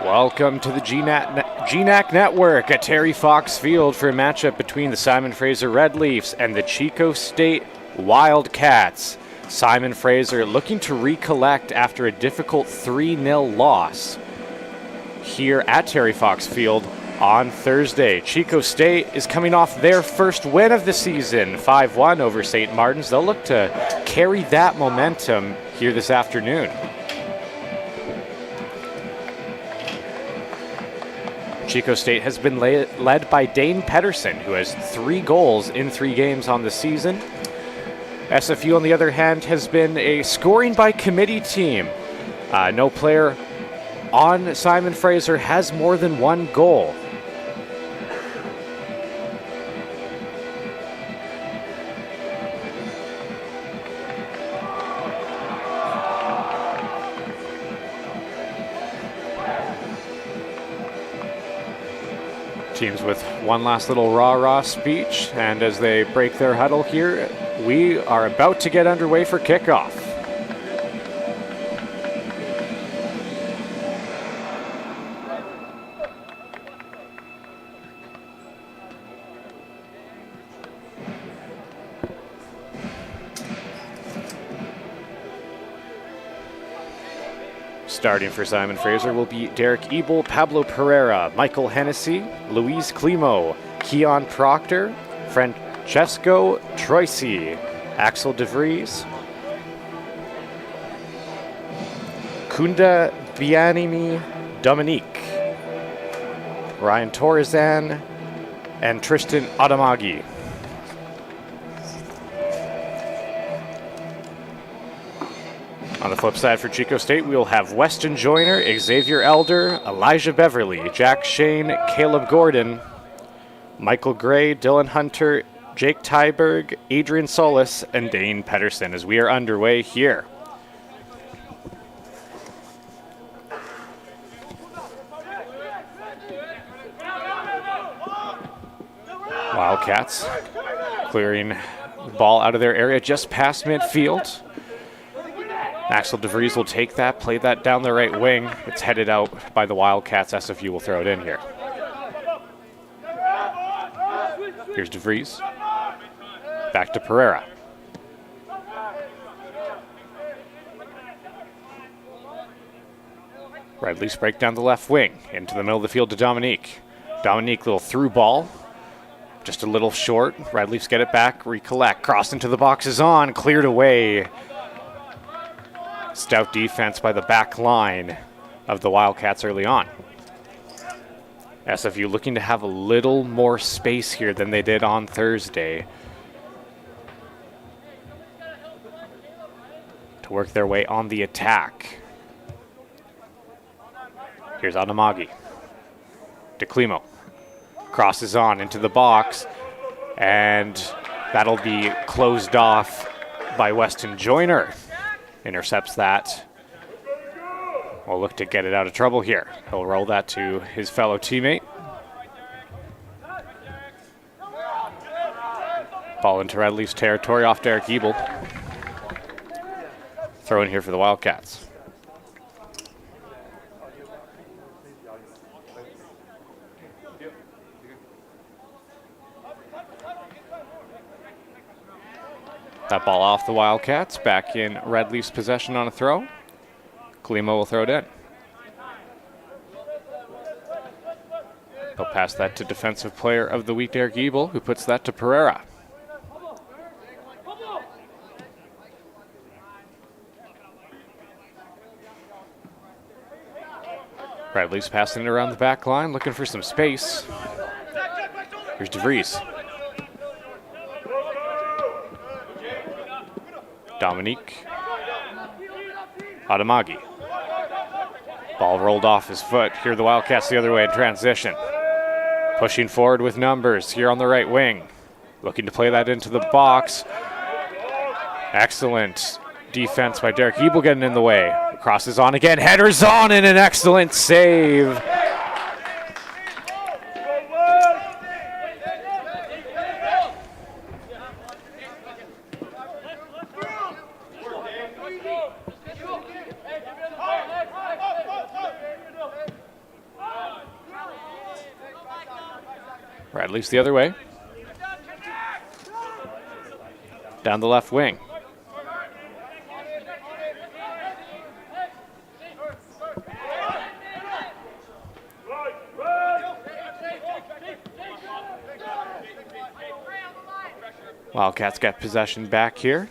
Welcome to the GNAC Network at Terry Fox Field for a matchup between the Simon Fraser Red Leafs and the Chico State Wildcats. Simon Fraser looking to recollect after a difficult 3-0 loss here at Terry Fox Field on Thursday. Chico State is coming off their first win of the season, 5-1 over St. Martin's. They'll look to carry that momentum here this afternoon. Chico State has been led by Dane Pedersen, who has 3 goals in 3 games on the season. SFU, on the other hand, has been a scoring by committee team. No player on Simon Fraser has more than 1 goal. Teams with one last little rah-rah speech, and as they break their huddle here, we are about to get underway for kickoff. Starting for Simon Fraser will be Derek Ebel, Pablo Pereira, Michael Hennessy, Luis Climo, Keon Proctor, Francesco Troisi, Axel DeVries, Kunda Bianimi Dominique, Ryan Torrezan, and Tristan Adamagi. On the flip side for Chico State, we will have Weston Joyner, Xavier Elder, Elijah Beverly, Jack Shane, Caleb Gordon, Michael Gray, Dylan Hunter, Jake Tyberg, Adrian Solis, and Dane Pedersen as we are underway here. Wildcats clearing the ball out of their area just past midfield. Axel DeVries will take that, play that down the right wing. It's headed out by the Wildcats. SFU will throw it in here. Here's DeVries. Back to Pereira. Red Leafs break down the left wing. Into the middle of the field to Dominique. Dominique, little through ball. Just a little short. Red Leafs get it back, recollect. Cross into the box is on, cleared away. Stout defense by the back line of the Wildcats early on. SFU looking to have a little more space here than they did on Thursday to work their way on the attack. Here's Adamagi. DeClimo crosses on into the box, and that'll be closed off by Weston Joyner. Intercepts that. We'll look to get it out of trouble here. He'll roll that to his fellow teammate. Ball into Red Leafs territory off Derek Ebel. Throw in here for the Wildcats. That ball off the Wildcats, back in Red Leafs possession on a throw. Klimo will throw it in. He'll pass that to Defensive Player of the Week, Derek Ebel, who puts that to Pereira. Red Leafs passing it around the back line, looking for some space. Here's DeVries. Dominique. Adamagi. Ball rolled off his foot. Here the Wildcats the other way in transition. Pushing forward with numbers here on the right wing. Looking to play that into the box. Excellent defense by Derek Ebel getting in the way. Crosses on again. Headers on and an excellent save. Red Leafs the other way. Down the left wing. Wildcats got possession back here.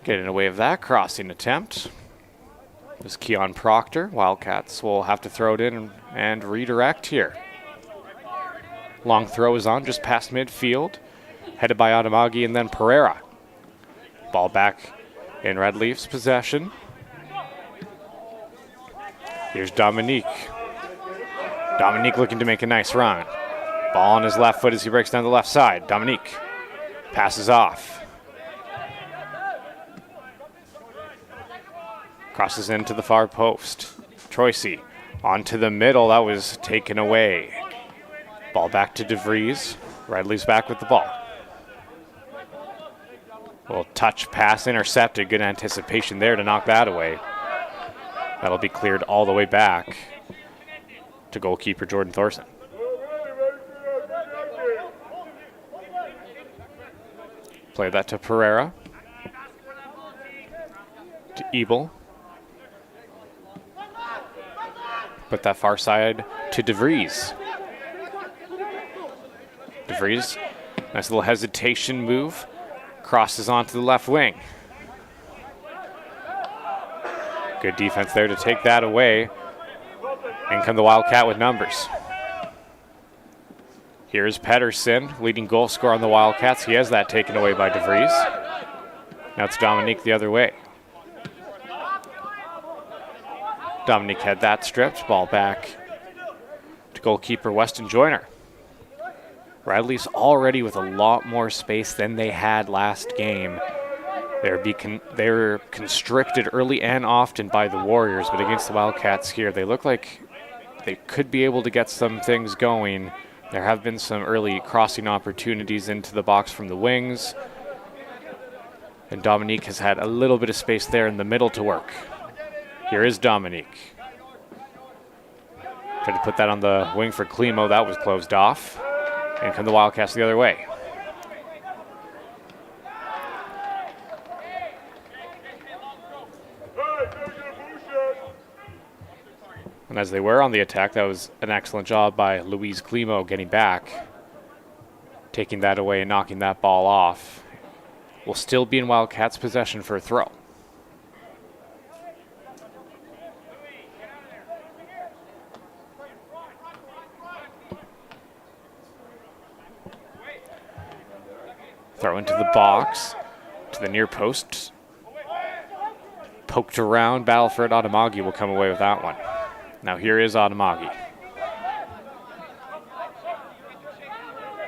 Getting away of that crossing attempt was Keon Proctor. Wildcats will have to throw it in and redirect here. Long throw is on just past midfield, headed by Adamagi and then Pereira. Ball back in Red Leafs possession. Here's Dominique. Dominique looking to make a nice run. Ball on his left foot as he breaks down the left side. Dominique passes off. Crosses into the far post. Troisi onto the middle. That was taken away. Ball back to DeVries. Red Leafs back with the ball. Little touch pass intercepted. Good anticipation there to knock that away. That'll be cleared all the way back to goalkeeper Jordan Thorson. Play that to Pereira. To Ebel. Put that far side to DeVries. DeVries, nice little hesitation move. Crosses onto the left wing. Good defense there to take that away. And come the Wildcat with numbers. Here's Pedersen, leading goal scorer on the Wildcats. He has that taken away by DeVries. Now it's Dominique the other way. Dominique had that stripped. Ball back to goalkeeper Weston Joyner. Red Leafs already with a lot more space than they had last game. They're constricted early and often by the Warriors, but against the Wildcats here, they look like they could be able to get some things going. There have been some early crossing opportunities into the box from the wings, and Dominique has had a little bit of space there in the middle to work. Here is Dominique. Tried to put that on the wing for Klimo. That was closed off. And come the Wildcats the other way. And as they were on the attack, that was an excellent job by Luis Klimo getting back, taking that away and knocking that ball off. Will still be in Wildcats' possession for a throw. Throw into the box, to the near post. Poked around, battle for it. Adamagi will come away with that one. Now here is Adamagi.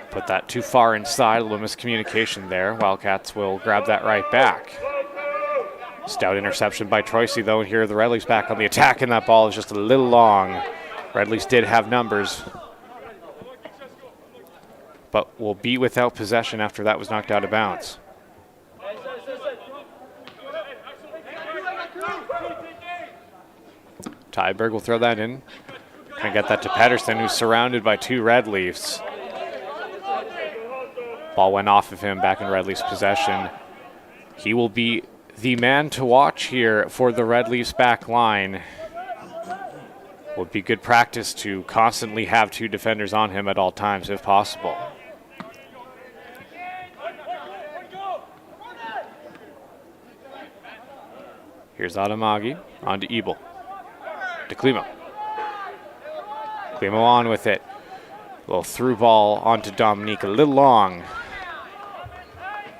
Put that too far inside, a little miscommunication there. Wildcats will grab that right back. Stout interception by Troisi though, and here are the Red Leafs back on the attack, and that ball is just a little long. Red Leafs did have numbers, but will be without possession after that was knocked out of bounds. Tyberg will throw that in. Can get that to Pedersen, who's surrounded by two Red Leafs. Ball went off of him back in Red Leafs possession. He will be the man to watch here for the Red Leafs back line. Would be good practice to constantly have two defenders on him at all times if possible. Here's Adamagi, on to Ebel, to Klimo. Klimo on with it. A little through ball onto Dominique, a little long.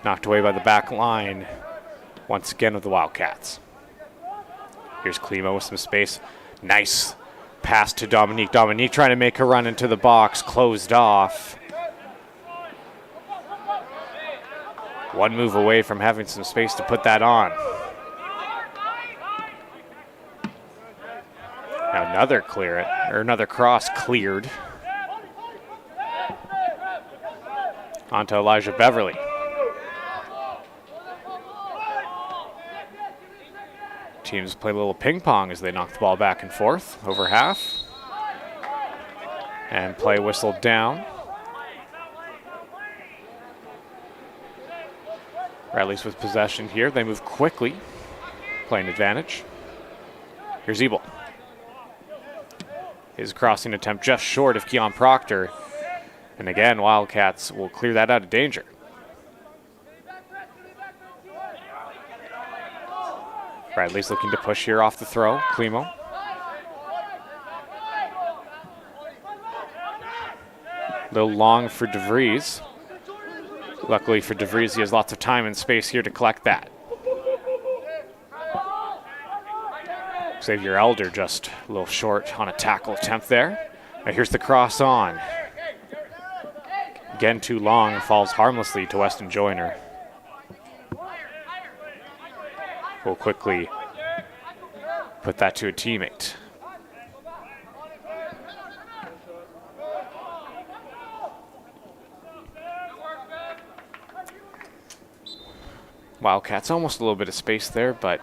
Knocked away by the back line, once again with the Wildcats. Here's Klimo with some space. Nice pass to Dominique. Dominique trying to make a run into the box, closed off. One move away from having some space to put that on. Now another cross cleared. Onto Elijah Beverly. teams play a little ping pong as they knock the ball back and forth over half. And play whistled down. Radley's with possession here. They move quickly, playing advantage. Here's Ebel. His crossing attempt just short of Keon Proctor. And again, Wildcats will clear that out of danger. Bradley's looking to push here off the throw. Klimo. A little long for DeVries. Luckily for DeVries, he has lots of time and space here to collect that. Xavier Elder just a little short on a tackle attempt there. Now here's the cross on. Again, too long, falls harmlessly to Weston Joyner. Will quickly put that to a teammate. Wildcats almost a little bit of space there, but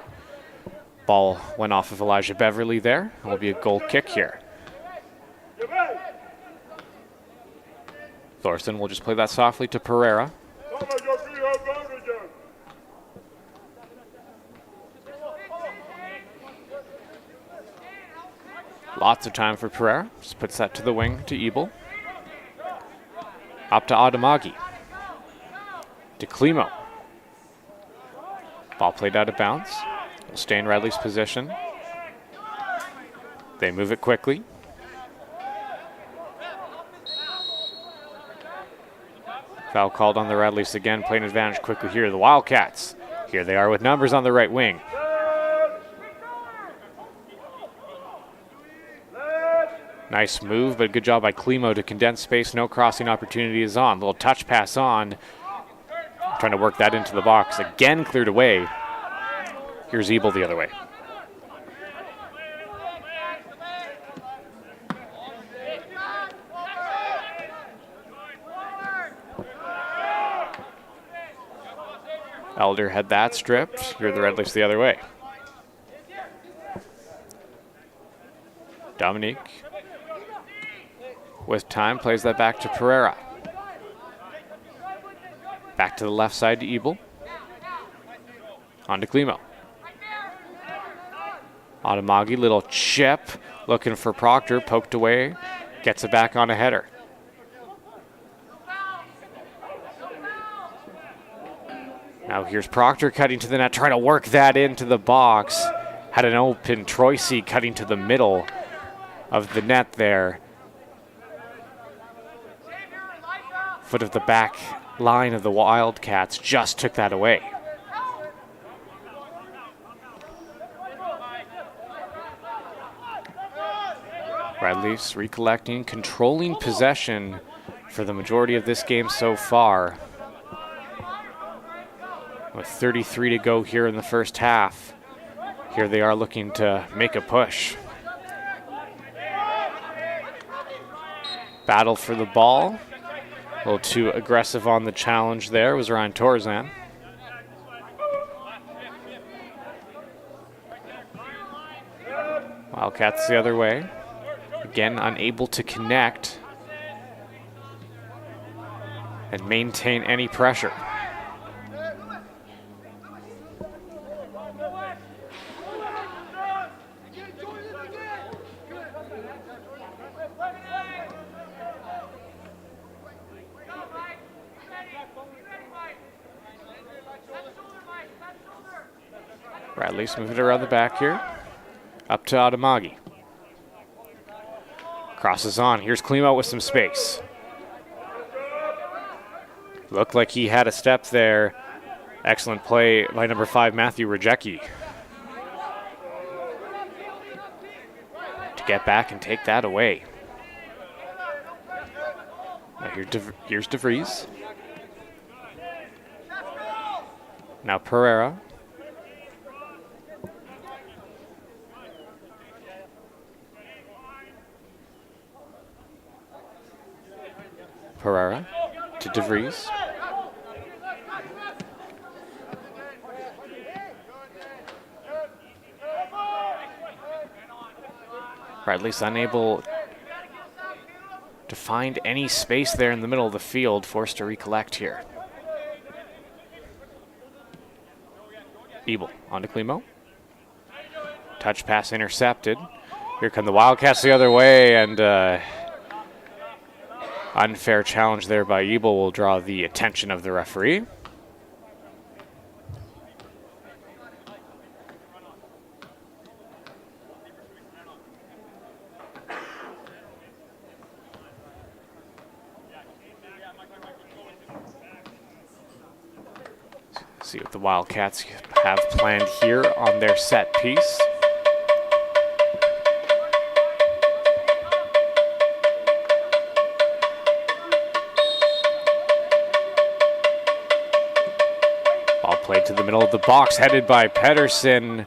ball went off of Elijah Beverly there. It will be a goal kick here. Thorson will just play that softly to Pereira. Lots of time for Pereira. Just puts that to the wing to Ebel. Up to Adamagi. To Klimo. Ball played out of bounds. Will stay in Radley's position. They move it quickly. Foul called on the Red Leafs again, playing advantage quickly here. The Wildcats. Here they are with numbers on the right wing. Nice move, but good job by Klimo to condense space. No crossing opportunity is on. Little touch pass on. Trying to work that into the box. Again cleared away. Here's Ebel the other way. Elder had that stripped. Here the Red Leafs the other way. Dominique with time plays that back to Pereira. Back to the left side to Ebel. On to Klimo. Adamagi, little chip, looking for Proctor, poked away, gets it back on a header. Now here's Proctor cutting to the net, trying to work that into the box. Had an open Troisi cutting to the middle of the net there. Foot of the back line of the Wildcats just took that away. Red Leafs recollecting, controlling possession for the majority of this game so far. With 33 to go here in the first half. Here they are looking to make a push. Battle for the ball. A little too aggressive on the challenge there was Ryan Torzan. Wildcats the other way. Again, unable to connect and maintain any pressure. Bradley's moving it around the back here. Up to Adamagi. Crosses on. Here's Klimo with some space. Looked like he had a step there. Excellent play by number 5, Matthew Rajecki. To get back and take that away. Now here's DeVries. Now Pereira. Pereira to DeVries. Redleaf's unable to find any space there in the middle of the field, forced to recollect here. Ebel onto Klimo. Touch pass intercepted. Here come the Wildcats the other way, and unfair challenge there by Ebel will draw the attention of the referee. See what the Wildcats have planned here on their set piece. Ball played to the middle of the box, headed by Pedersen,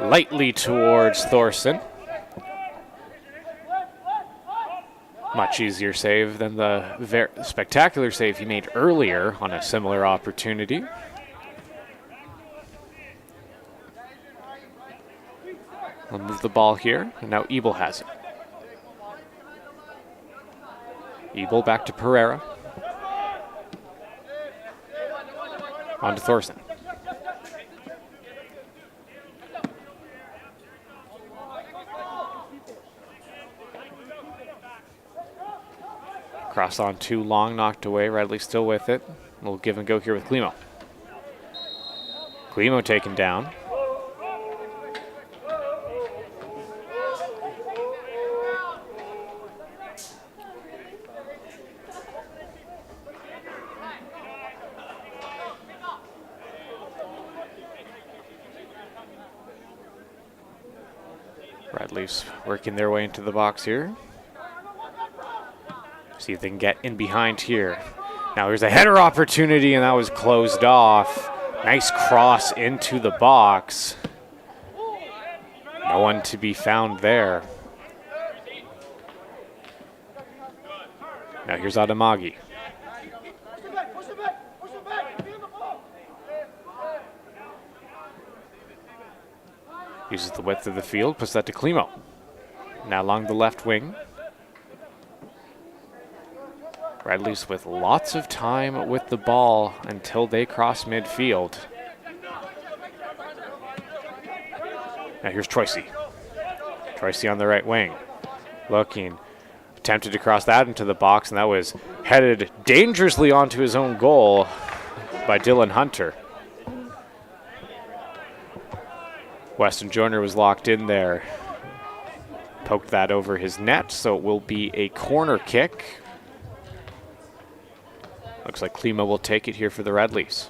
lightly towards Thorson. Much easier save than the very spectacular save he made earlier on a similar opportunity. We'll move the ball here, and now Ebel has it. Ebel back to Pereira. On to Thorson. Cross on too long, knocked away. Redleaf still with it. We'll give and go here with Klimo. Klimo taken down. Redleaf's working their way into the box here. See if they can get in behind here. Now there's a header opportunity, and that was closed off. Nice cross into the box. No one to be found there. Now here's Adamagi. Uses the width of the field, puts that to Klimo. Now along the left wing. Redleaf's with lots of time with the ball until they cross midfield. Now here's Troisi. Troisi on the right wing. Looking. Attempted to cross that into the box, and that was headed dangerously onto his own goal by Dylan Hunter. Weston Joyner was locked in there. Poked that over his net, so it will be a corner kick. Looks like Klimo will take it here for the Redleafs.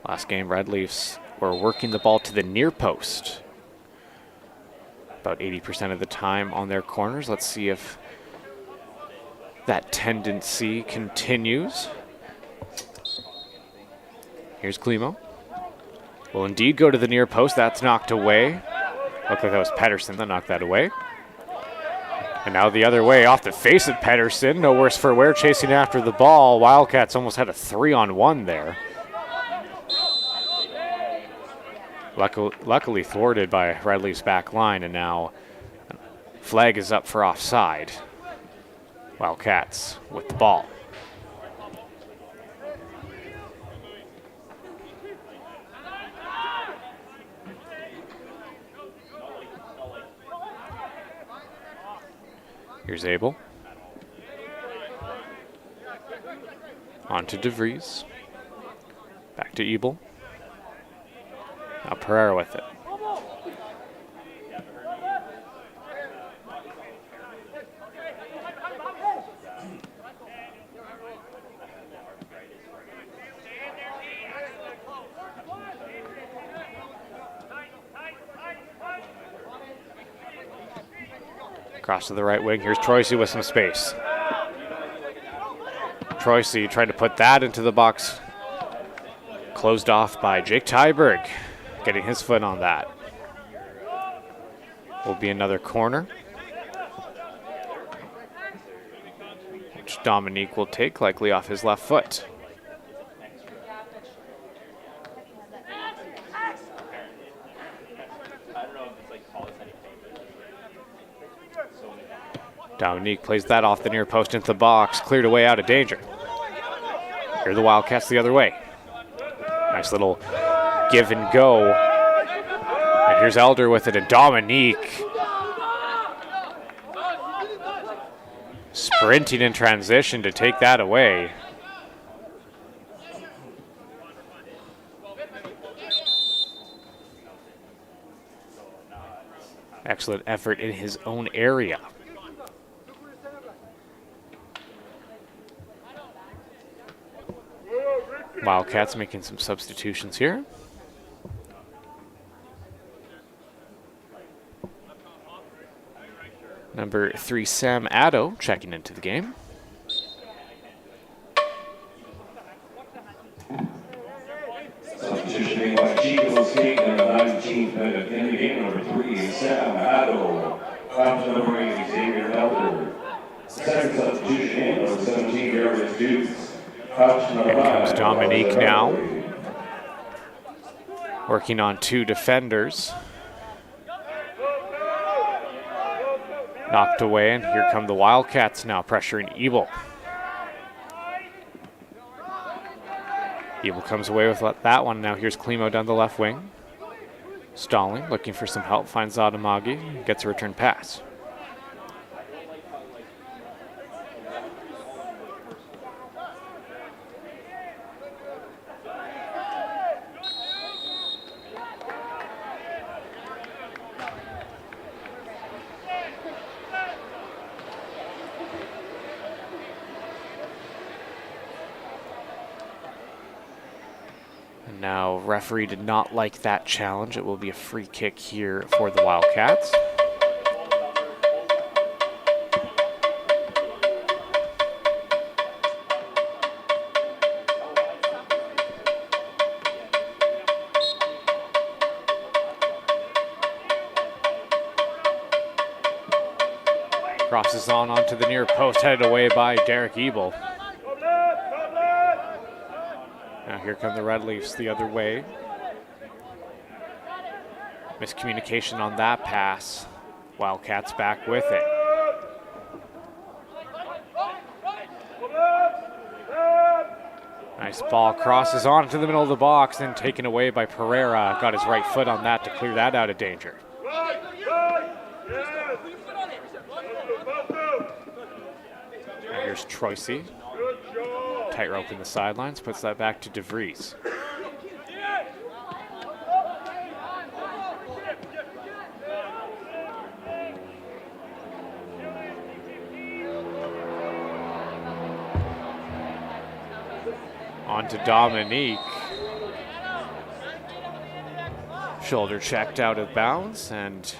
Last game, Redleafs were working the ball to the near post about 80% of the time on their corners. Let's see if that tendency continues. Here's Klimo. Will indeed go to the near post. That's knocked away. Looked like that was Pedersen that knocked that away. And now the other way, off the face of Pedersen. No worse for wear, chasing after the ball. Wildcats almost had a 3-on-1 there. Luckily thwarted by Redleaf's back line, and now flag is up for offside. Wildcats with the ball. Here's Abel. On to DeVries. Back to Ebel. Now Pereira with it. Cross to the right wing. Here's Troisi with some space. Troisi tried to put that into the box. Closed off by Jake Tyberg, getting his foot on that. Will be another corner, which Dominique will take, likely off his left foot. Dominique plays that off the near post into the box, cleared away out of danger. Here are the Wildcats the other way. Nice little give and go. And here's Elder with it, and Dominique sprinting in transition to take that away. Excellent effort in his own area. Wildcats making some substitutions here. Number 3, Sam Addo, checking into the game. Substitution made by Chico State in the 19th minute. In the game, number 3, Sam Addo. Out to number 8, Xavier Elder. Second substitution in, number 17, Darius Dukes. Here comes Dominique now. Working on 2 defenders. Knocked away, and here come the Wildcats now pressuring Ebel. Ebel comes away with that one. Now here's Klimo down the left wing. Stalling, looking for some help, finds Adamagi, gets a return pass. Now, referee did not like that challenge. It will be a free kick here for the Wildcats. Crosses on onto the near post, headed away by Derek Ebel. Now here come the Red Leafs the other way. Miscommunication on that pass. Wildcats back with it. Nice ball, crosses on into the middle of the box, then taken away by Pereira. Got his right foot on that to clear that out of danger. Now here's Troisi. Tightrope in the sidelines, puts that back to DeVries. On to Dominique. Shoulder checked out of bounds, and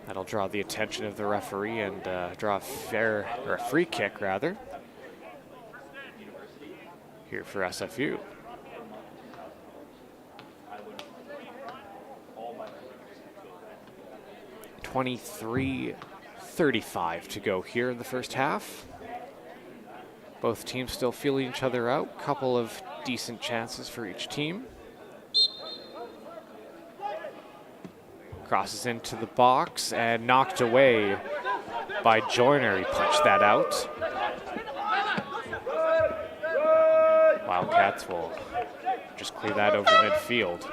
that'll draw the attention of the referee and draw a free kick rather, here for SFU. .23:35 to go here in the first half. Both teams still feeling each other out. Couple of decent chances for each team. Crosses into the box and knocked away by Joyner. He punched that out. Wildcats will just clear that over midfield.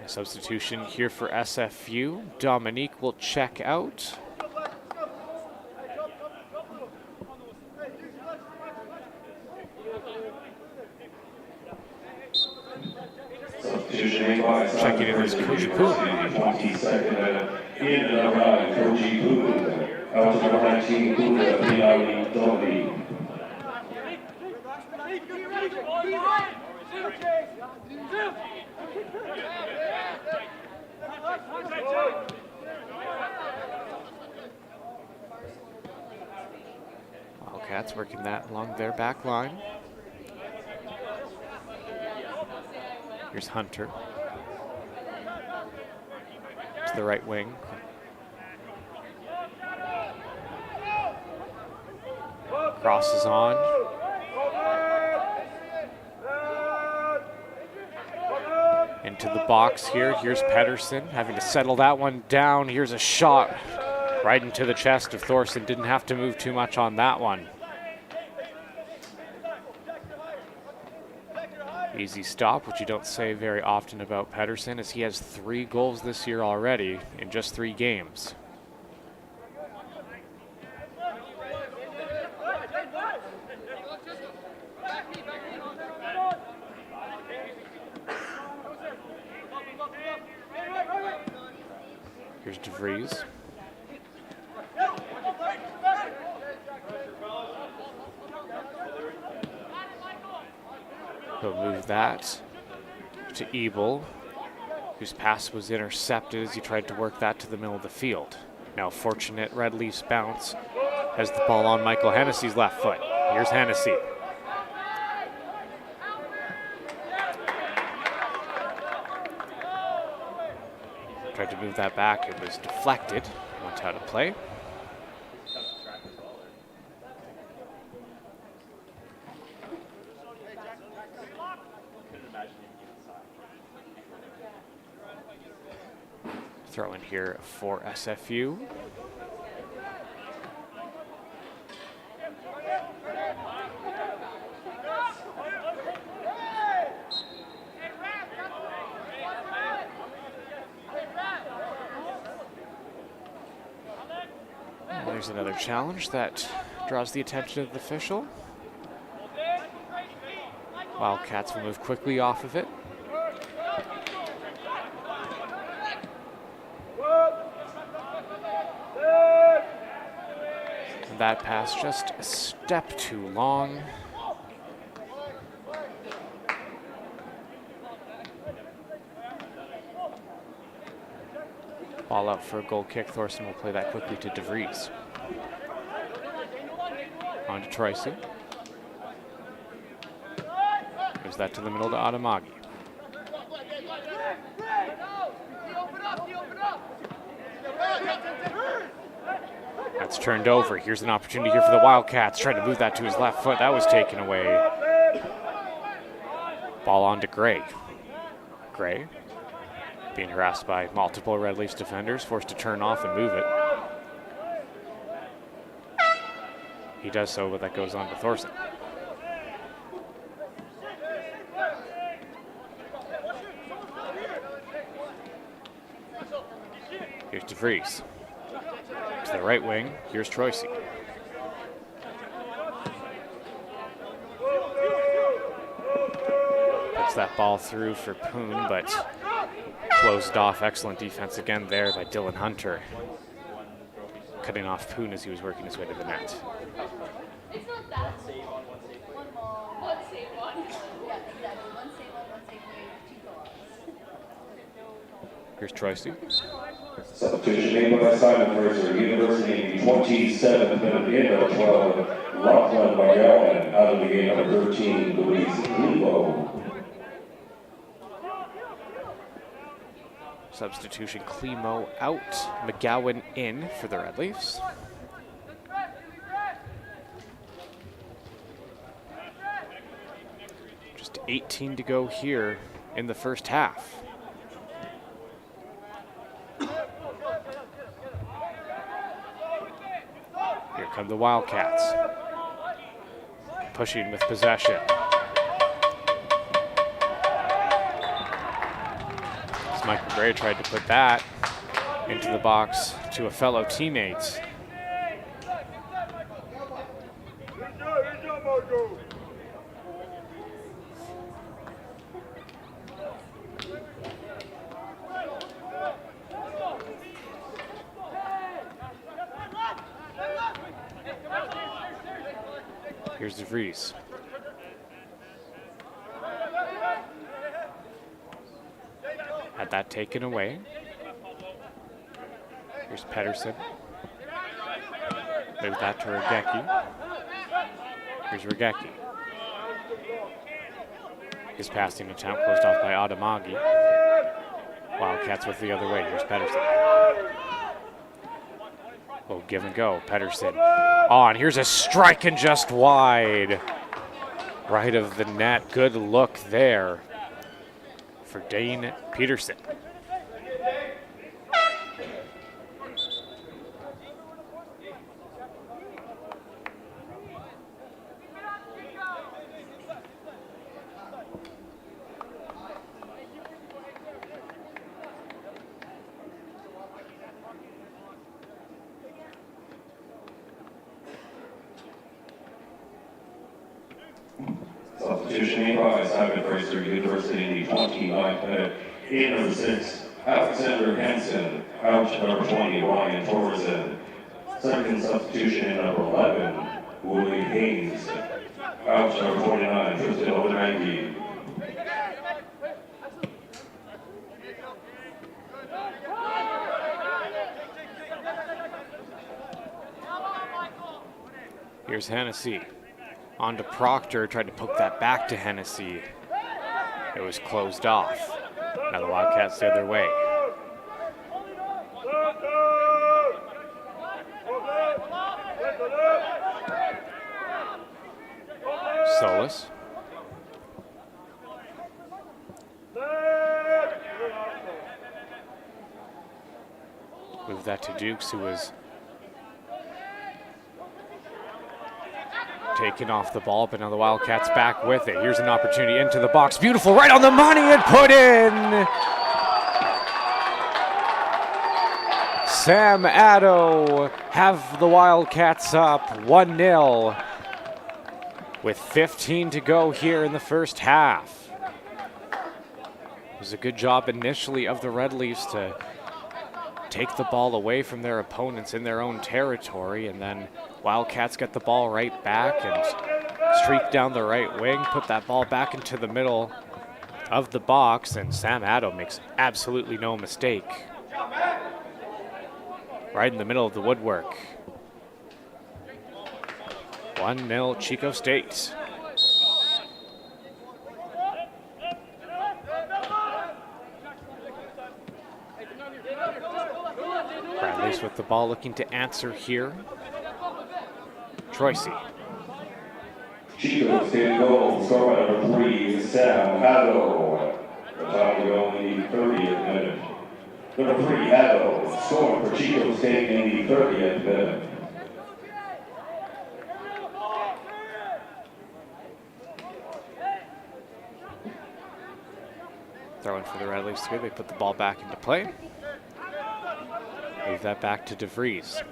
A substitution here for SFU. Dominique will check out. Checking in is Coach Poon. 22nd in and around Coach Poon. Out to number 19, Dominique. Wildcats working that along their back line. Here's Hunter. To the right wing. Crosses on. into the box here. Here's Pedersen having to settle that one down. Here's a shot right into the chest of Thorson. Didn't have to move too much on that one. Easy stop, which you don't say very often about Pedersen, as he has 3 goals this year already in just 3 games. Here's DeVries. He'll move that to Ebel, whose pass was intercepted as he tried to work that to the middle of the field. Now fortunate Red Leafs bounce has the ball on Michael Hennessy's left foot. Here's Hennessy. Tried to move that back, it was deflected, went out of play. Throw in here for SFU. There's another challenge that draws the attention of the official. Wildcats will move quickly off of it. And that pass just a step too long. Ball out for a goal kick. Thorson will play that quickly to DeVries. On to Tracy. Gives that to the middle to Adamagi. That's turned over. Here's an opportunity here for the Wildcats. Trying to move that to his left foot. That was taken away. Ball on to Gray. Gray being harassed by multiple Red Leafs defenders, forced to turn off and move it. He does so, but that goes on to Thorson. Here's DeVries. To the right wing, here's Troisi. Puts that ball through for Poon, but closed off. Excellent defense again there by Dylan Hunter, cutting off Poon as he was working his way to the net. It's not that. One save one. Yeah, exactly. One save one, one save Chico. Here's Troisi. Substitution made by Simon Fraser, University 27th minute in of 12, Lachlan McGowan out of the game number 13, Louise Lebo. Substitution, Klimo out, McGowan in for the Red Leafs. Just 18 to go here in the first half. Here come the Wildcats. Pushing with possession. Michael Gray tried to put that into the box to a fellow teammate. Here's DeVries. Had that taken away. Here's Pedersen. Move that to Regecki. Here's Regecki. His passing attempt closed off by Adamagi. Wildcats with the other way. Here's Pedersen. Oh, give and go. Pedersen on. Here's a strike and just wide. Right of the net. Good look there for Dane Peterson. Substitution made by Simon Fraser University in the 29th minute. In number 6, Alexander Hansen. Out number 20, Ryan Torreson. Second substitution in number 11, Willie Haynes. Out number 29, Tristan Odenrangi. Here's Hennessy. On to Proctor, tried to poke that back to Hennessy. It was closed off. Now the Wildcats the other way. Solis. Move that to Dukes, who was taking off the ball, but now the Wildcats back with it. Here's an opportunity into the box. Beautiful, right on the money and put in. Sam Addo have the Wildcats up 1-0 with 15 to go here in the first half. It was a good job initially of the Red Leafs to take the ball away from their opponents in their own territory, and then Wildcats get the ball right back and streak down the right wing, put that ball back into the middle of the box, and Sam Addo makes absolutely no mistake. Right in the middle of the woodwork. 1-0 Chico State. Bradley's with the ball, looking to answer here. Troisi. Chico State goal, scored by number 3, Sam Addo. The time to go in the 30th minute. Number 3, Addo, scoring for Chico State in the 30th minute. Throwing for the Red Leafs here. They put the ball back into play. Move that back to DeVries.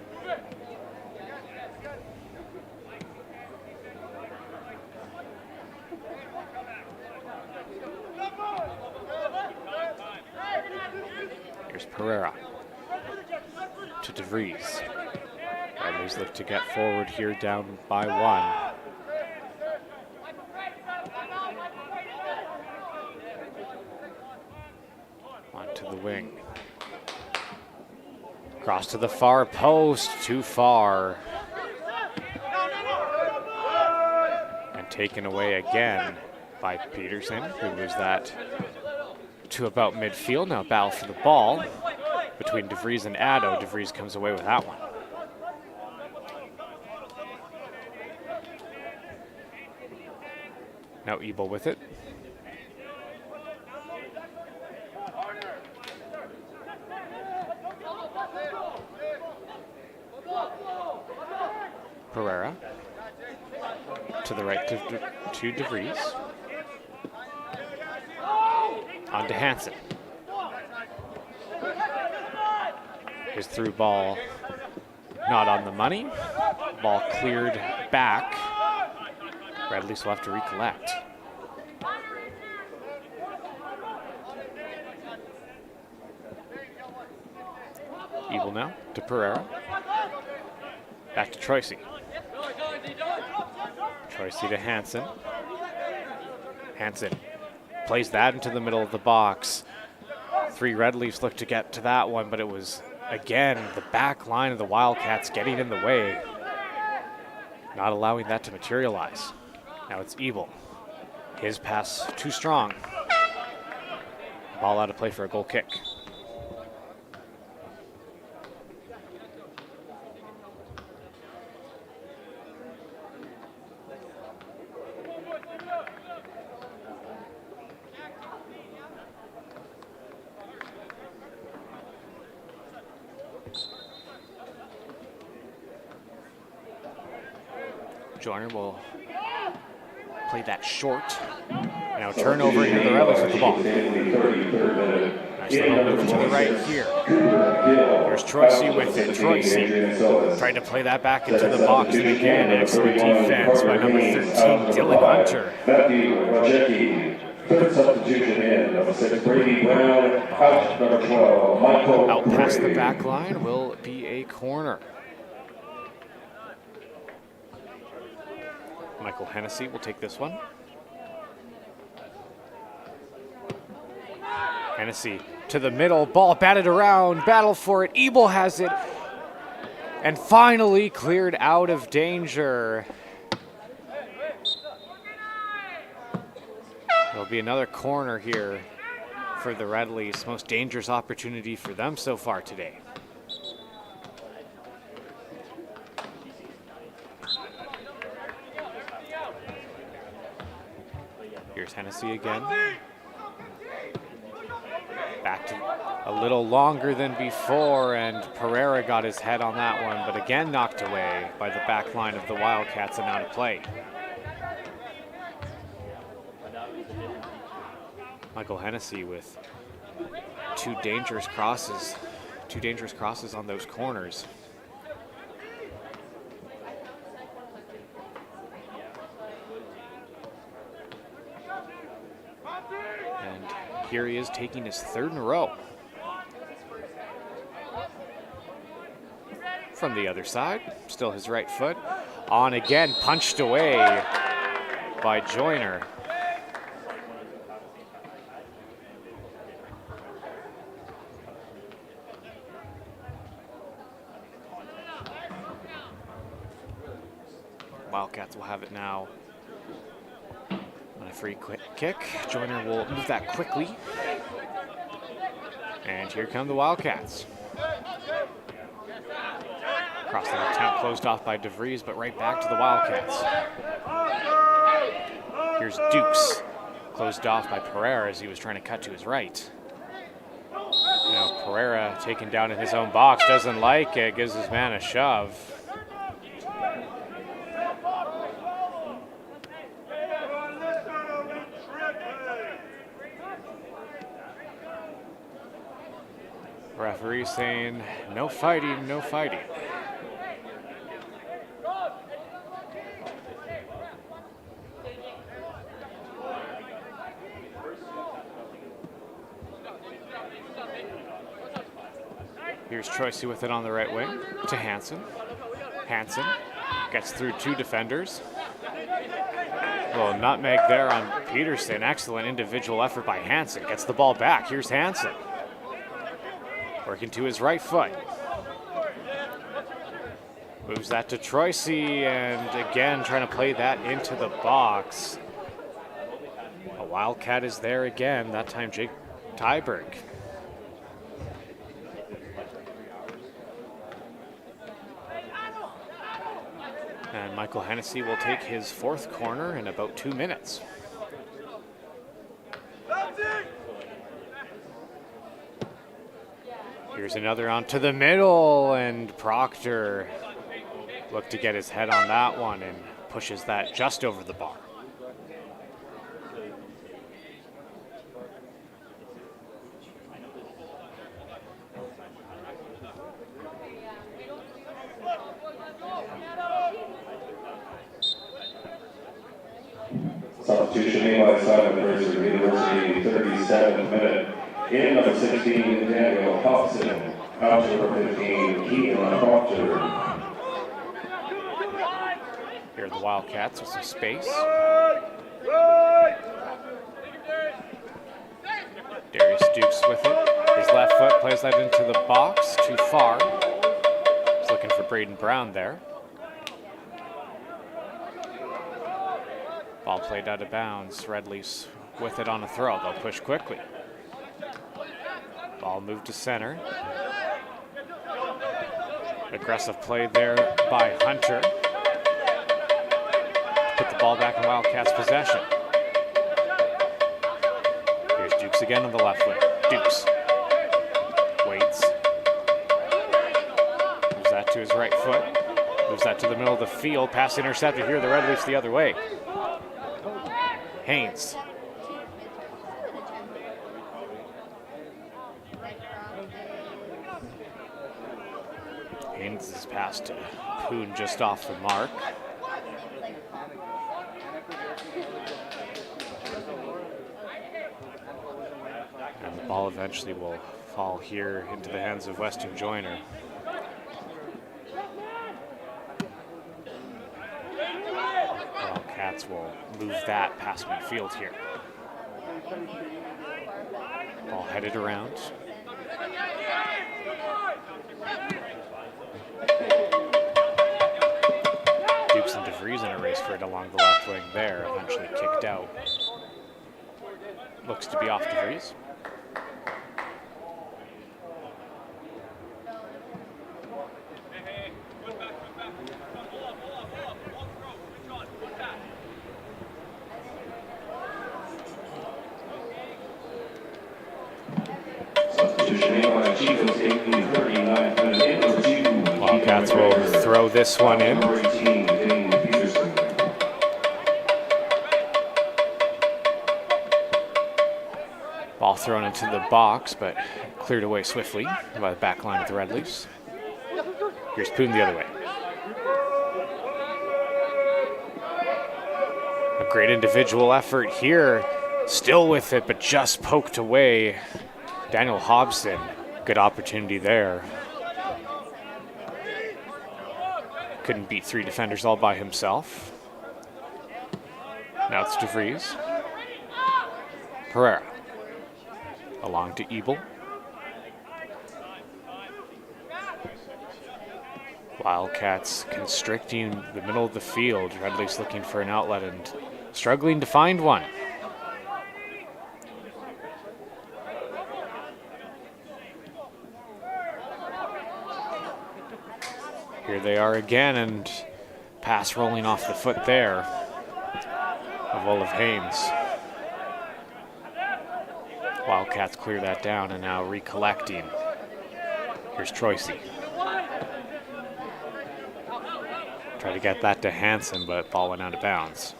Here's Pereira to DeVries. Red Leafs look to get forward here, down by 1. Onto the wing. Cross to the far post, too far. And taken away again by Peterson, who moves that to about midfield. Now battle for the ball between DeVries and Addo. DeVries comes away with that one. Now Ebel with it. Pereira to the right to DeVries. On to Hansen. His through ball not on the money. Ball cleared back. Red Leafs will have to recollect. Ebel now to Pereira. Back to Troisi. Troisi to Hansen. Hansen plays that into the middle of the box. 3 Red Leafs look to get to that one, but it was, again, the back line of the Wildcats getting in the way, not allowing that to materialize. Now it's Ebel. His pass too strong. Ball out of play for a goal kick. Joyner will play that short. Now turnover here, the Rebels with the ball. Nice little move to the right here. Here's Troisi with it. Troisi trying to play that back into the box, and again, excellent defense by number 13, Dylan Hunter. Third substitution in, number 6, Brady Brown, out number 12, Michael. Out past the back line will be a corner. Michael Hennessy will take this one. Hennessy to the middle, ball batted around, battle for it, Ebel has it, and finally cleared out of danger. There'll be another corner here for the Red Leafs, most dangerous opportunity for them so far today. Here's Hennessy again. Back to a little longer than before, and Pereira got his head on that one, but again knocked away by the back line of the Wildcats and out of play. Michael Hennessy with two dangerous crosses on those corners. And here he is taking his third in a row. From the other side, still his right foot. On again, punched away by Joyner. Wildcats will have it now on a free quick kick. Joyner will move that quickly. And here come the Wildcats. Crossing attempt closed off by DeVries, but right back to the Wildcats. Here's Dukes, closed off by Pereira as he was trying to cut to his right. Now Pereira taken down in his own box, doesn't like it, gives his man a shove. Referee saying, no fighting, no fighting. Here's Troisi with it on the right wing to Hansen. Hansen gets through two defenders. Well, nutmeg there on Peterson. Excellent individual effort by Hansen. Gets the ball back. Here's Hansen. Working to his right foot. Moves that to Troisi, and again trying to play that into the box. A Wildcat is there again, that time Jake Tyberg. And Michael Hennessy will take his fourth corner in about 2 minutes. Here's another onto the middle, and Proctor looked to get his head on that one and pushes that just over the bar. Substitution made by Simon Fraser University, 37th minute. In number 16, Daniel Hobson. Out to number 15, Keelan Proctor. Here are the Wildcats with some space. Darius Dukes with it. His left foot plays that into the box, too far. He's looking for Braden Brown there. Ball played out of bounds. Red Leafs with it on a throw. They'll push quickly. Ball moved to center. Aggressive play there by Hunter. Put the ball back in Wildcats' possession. Here's Dukes again on the left wing. Dukes. Waits. Moves that to his right foot. Moves that to the middle of the field. Pass intercepted here. The Red Leafs the other way. Haynes. Haynes' pass to Poon just off the mark. And the ball eventually will fall here into the hands of Weston Joyner. Cats will move that past midfield here. Ball headed around. Dukes and DeVries in a race for it along the left wing there, eventually kicked out. Looks to be off DeVries. Wildcats will throw this one in. Ball thrown into the box, but cleared away swiftly by the back line of the Red Leafs. Here's Poon the other way. A great individual effort here. Still with it, but just poked away. Daniel Hobson, good opportunity there. Couldn't beat three defenders all by himself. Now it's DeVries. Pereira. Along to Ebel. Wildcats constricting the middle of the field. Red Leafs looking for an outlet and struggling to find one. Here they are again, and pass rolling off the foot there of Olaf Haynes. Wildcats clear that down and now recollecting. Here's Troisi. Try to get that to Hansen, but ball went out of bounds.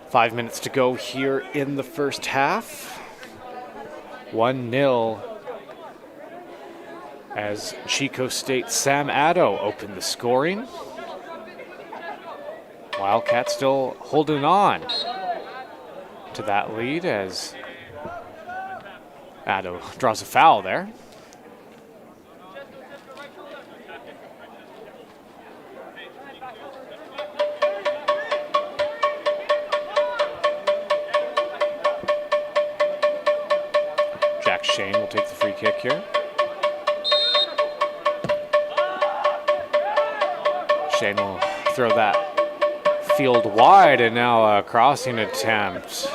5 minutes to go here in the first half. 1-0 as Chico State's Sam Addo opened the scoring. Wildcats still holding on to that lead as Addo draws a foul there. Jack Shane will take the free kick here. Shane will throw that field wide, and now a crossing attempt.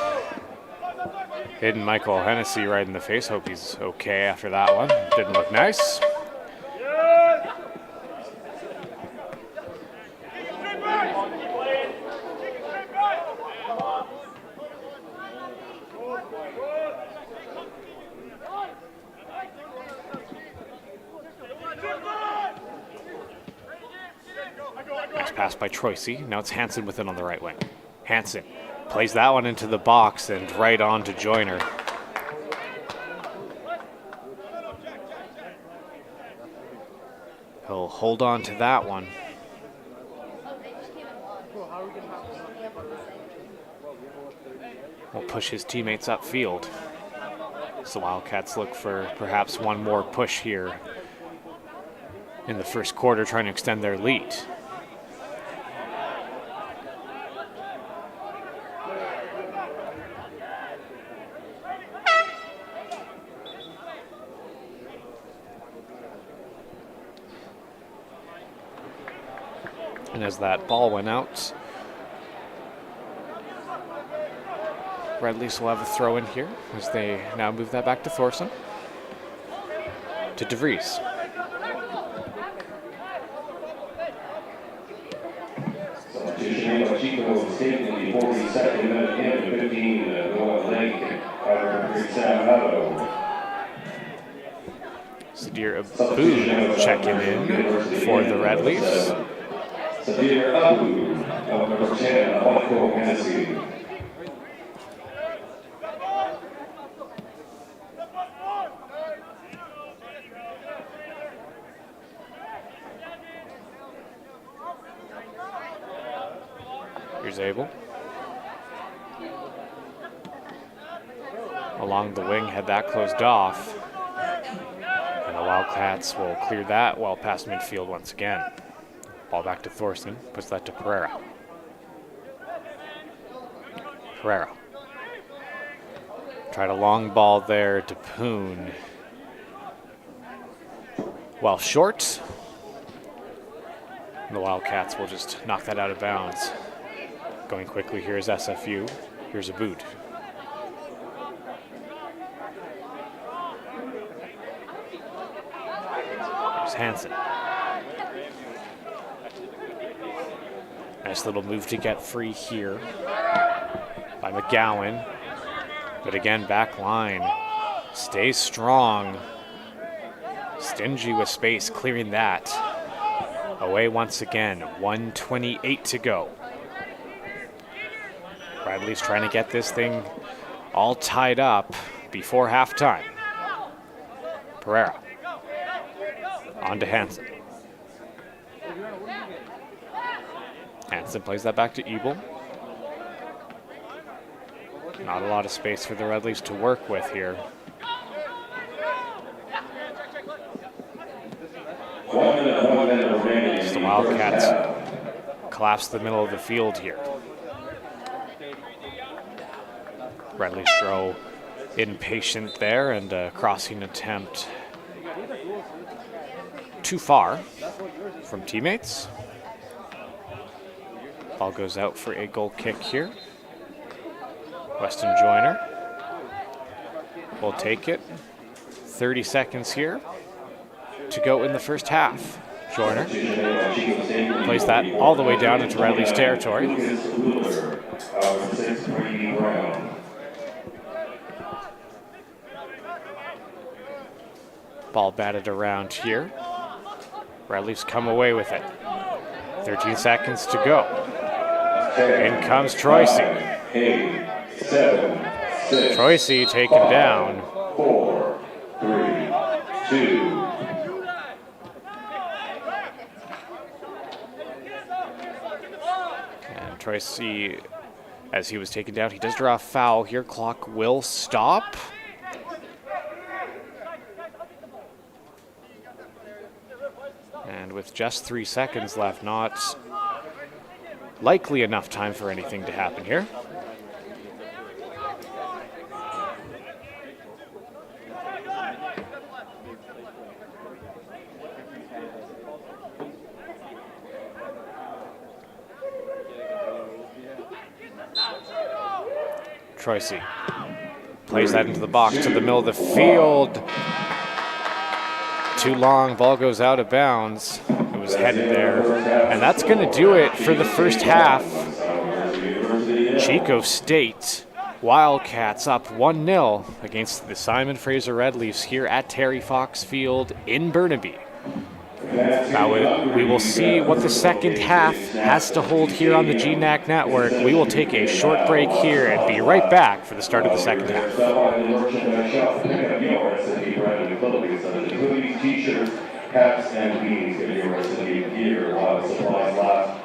Hitting Michael Hennessy right in the face. Hope he's okay after that one. Didn't look nice. Nice pass by Troisi. Now it's Hansen with it on the right wing. Hansen plays that one into the box and right on to Joyner. He'll hold on to that one. Will push his teammates upfield. So Wildcats look for perhaps one more push here in the first quarter, trying to extend their lead. And as that ball went out, Red Leafs will have a throw in here as they now move that back to Thorson. To DeVries. Substitution by Chico was taken in the 42nd minute and 15 leg by Sam Addo. Sadir Abu checking in for the Red Leafs. Sadir Abu, number 10, Michael Hennessy. Here's Abel. Along the wing, had that closed off. And the Wildcats will clear that well past midfield once again. Ball back to Thorson, puts that to Pereira. Pereira. Tried a long ball there to Poon. Well short. And the Wildcats will just knock that out of bounds. Going quickly here is SFU. Here's a boot. Here's Hansen. Nice little move to get free here by McGowan. But again, back line stays strong. Stingy with space, clearing that. Away once again, 1:28 to go. Bradley's trying to get this thing all tied up before halftime. Pereira. On to Hansen. Hansen plays that back to Ebel. Not a lot of space for the Red Leafs to work with here. As the Wildcats collapse the middle of the field here. Red Leafs throw impatient there, and a crossing attempt too far from teammates. Ball goes out for a goal kick here. Weston Joyner will take it. 30 seconds here to go in the first half. Joyner plays that all the way down into Red Leafs territory. Ball batted around here. Red Leafs come away with it. 13 seconds to go. In comes Troisi. 8, 7, 6, Troisi taken down. 4, 3, 2. And Troisi, as he was taken down, he does draw a foul here. Clock will stop. And with just 3 seconds left, not likely enough time for anything to happen here. Troisi plays that into the box to the middle of the field. Too long, ball goes out of bounds. It was headed there. And that's going to do it for the first half. Chico State Wildcats up 1-0 against the Simon Fraser Red Leafs here at Terry Fox Field in Burnaby. Now we will see what the second half has to hold here on the GNAC Network. We will take a short break here and be right back for the start of the second half. Including t-shirts, hats, and beanies at University gear while supplies last.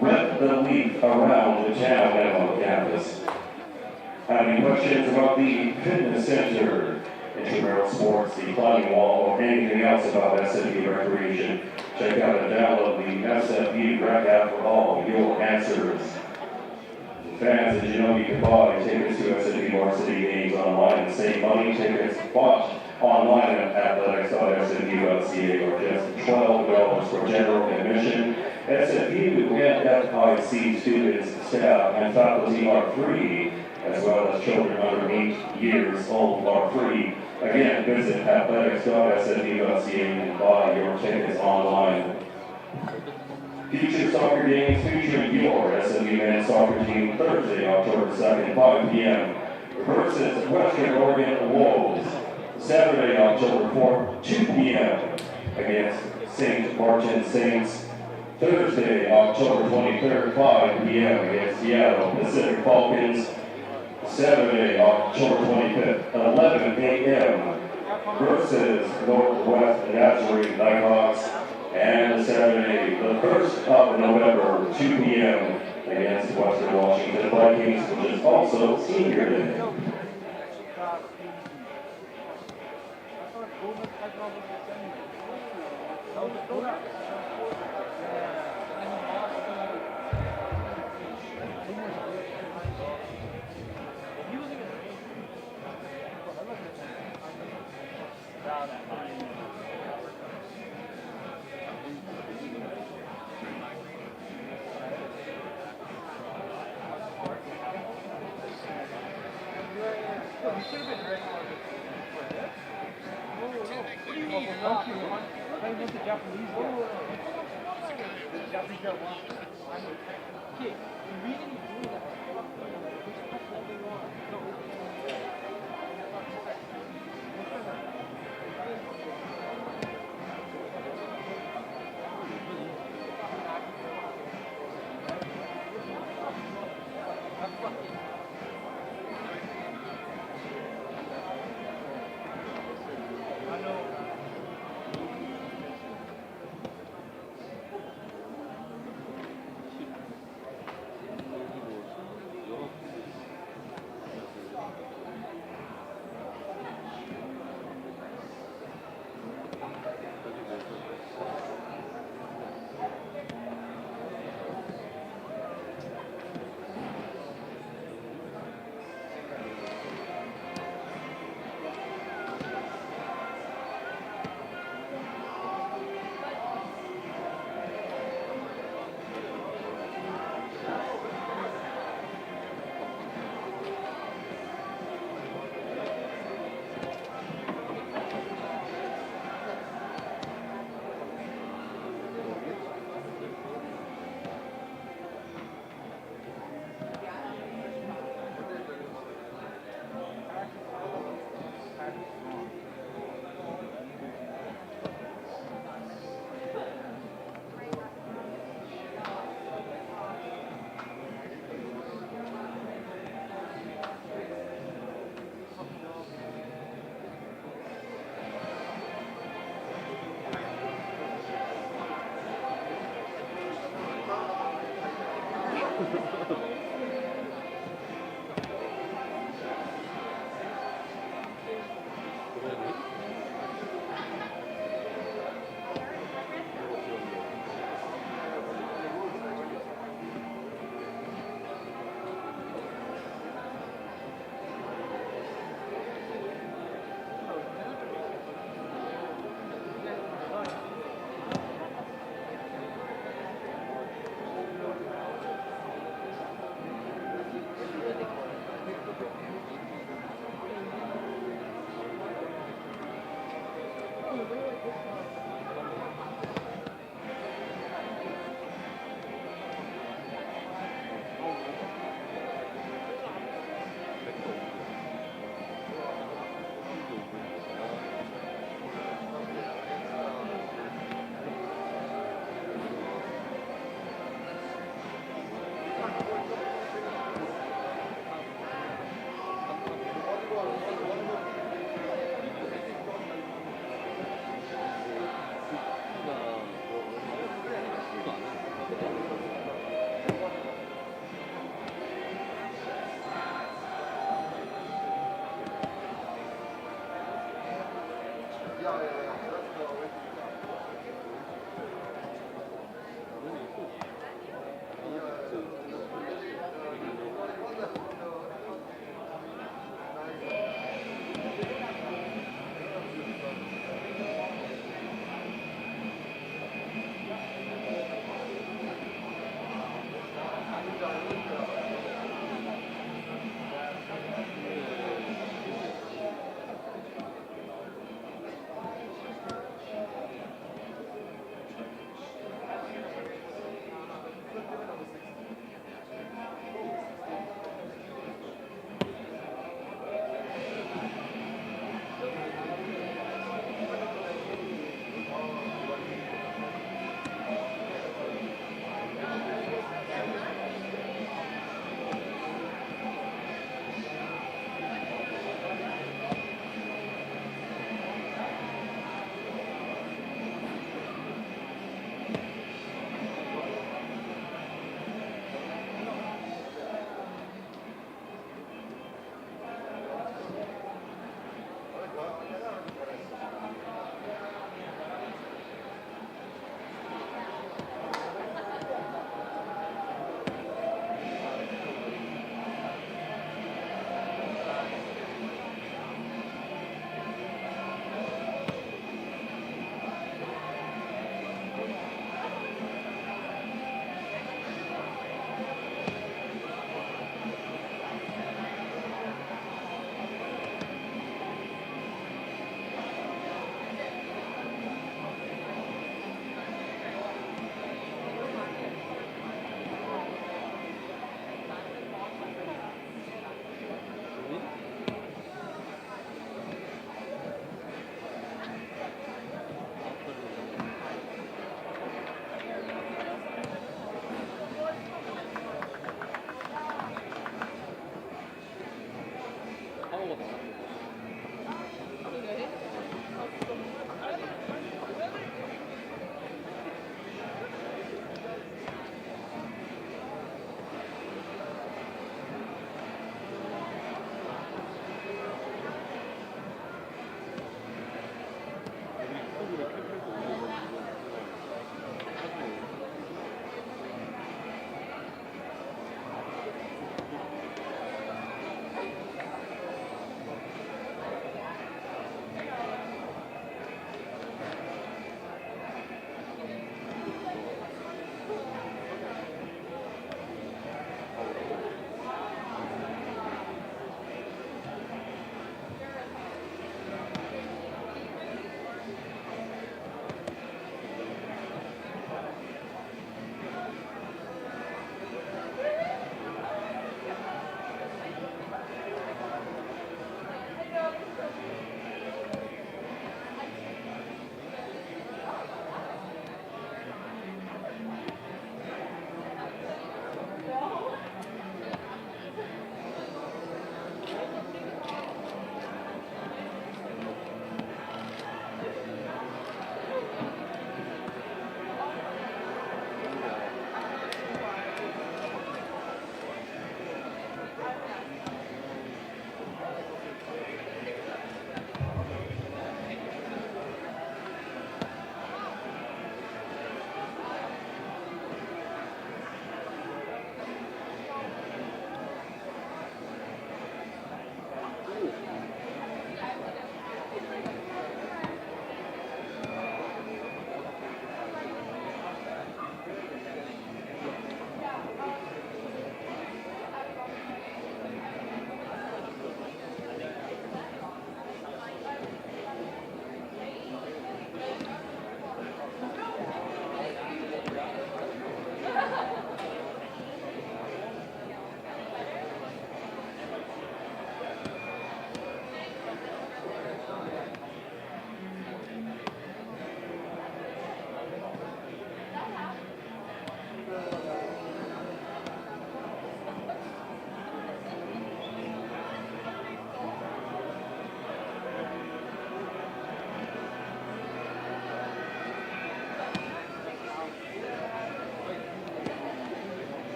Rep the Leaf around the town and on campus. Having questions about the fitness center, intramural sports, the climbing wall, or anything else about SFU recreation, check out and download the SFU Rec app for all your answers. Fans, did you know you can buy tickets to SFU varsity games online and save money? Tickets bought online at athletics.sfu.ca or just $12 for general admission. SFU and FIC students, staff, and faculty are free, as well as children under 8 years old are free. Again, visit athletics.sfu.ca and buy your tickets online. Future soccer games featuring your SFU men's soccer team Thursday, October 2nd, 5 p.m. versus Western Oregon Wolves. Saturday, October 4th, 2 p.m. against St. Martin Saints. Thursday, October 23rd, 5 p.m. against Seattle Pacific Falcons. Saturday, October 25th, 11 a.m. versus Northwest Nazarene Nighthawks. And Saturday, the 1st of November, 2 p.m. against Western Washington Vikings, which is also Senior Day.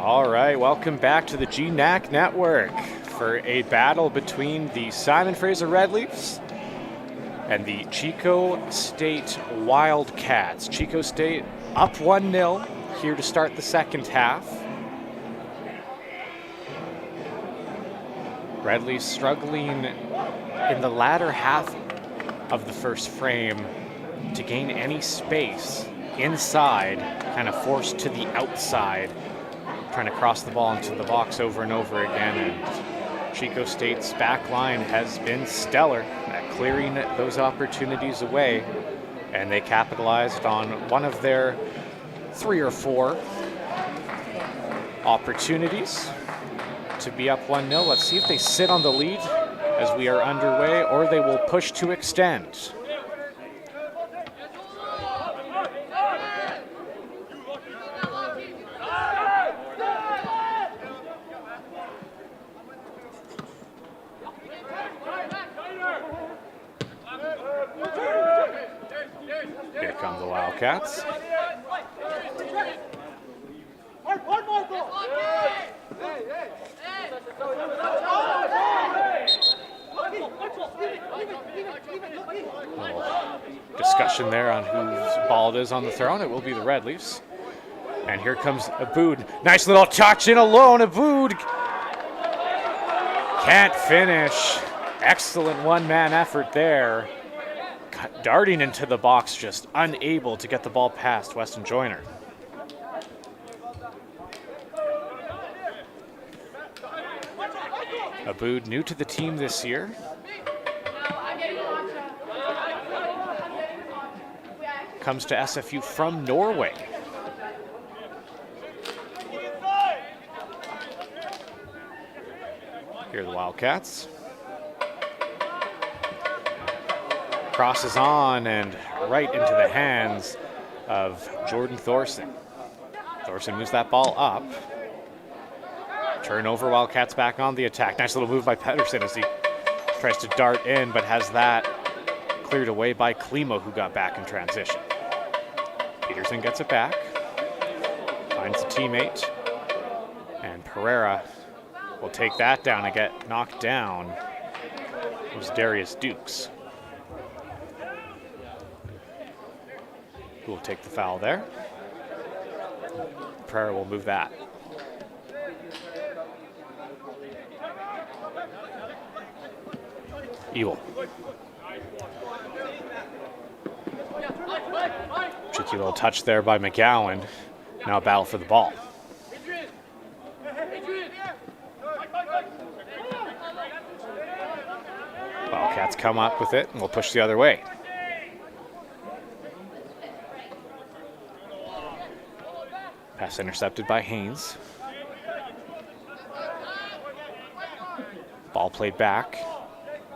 All right, welcome back to the GNAC Network for a battle between the Simon Fraser Red Leafs and the Chico State Wildcats. Chico State up 1-0 here to start the second half. Red Leafs struggling in the latter half of the first frame to gain any space inside, kind of forced to the outside, trying to cross the ball into the box over and over again. And Chico State's back line has been stellar at clearing those opportunities away, and they capitalized on one of their 3 or 4 opportunities to be up 1-0. Let's see if they sit on the lead as we are underway, or they will push to extend. Here come the Wildcats. Discussion there on whose ball it is on the throw, and it will be the Red Leafs. And here comes Aboud. Nice little touch in alone. Aboud can't finish. Excellent one-man effort there. Darting into the box, just unable to get the ball past Weston Joyner. Aboud, new to the team this year. Comes to SFU from Norway. Here are the Wildcats. Crosses on and right into the hands of Jordan Thorson. Thorson moves that ball up. Turnover, Wildcats back on the attack. Nice little move by Pedersen as he tries to dart in, but has that cleared away by Klimo, who got back in transition. Peterson gets it back, finds a teammate, and Pereira will take that down and get knocked down. It was Darius Dukes who will take the foul there. Pereira will move that. Ewell. Tricky little touch there by McGowan. Now a battle for the ball. Wildcats come up with it and will push the other way. Pass intercepted by Haynes. Ball played back.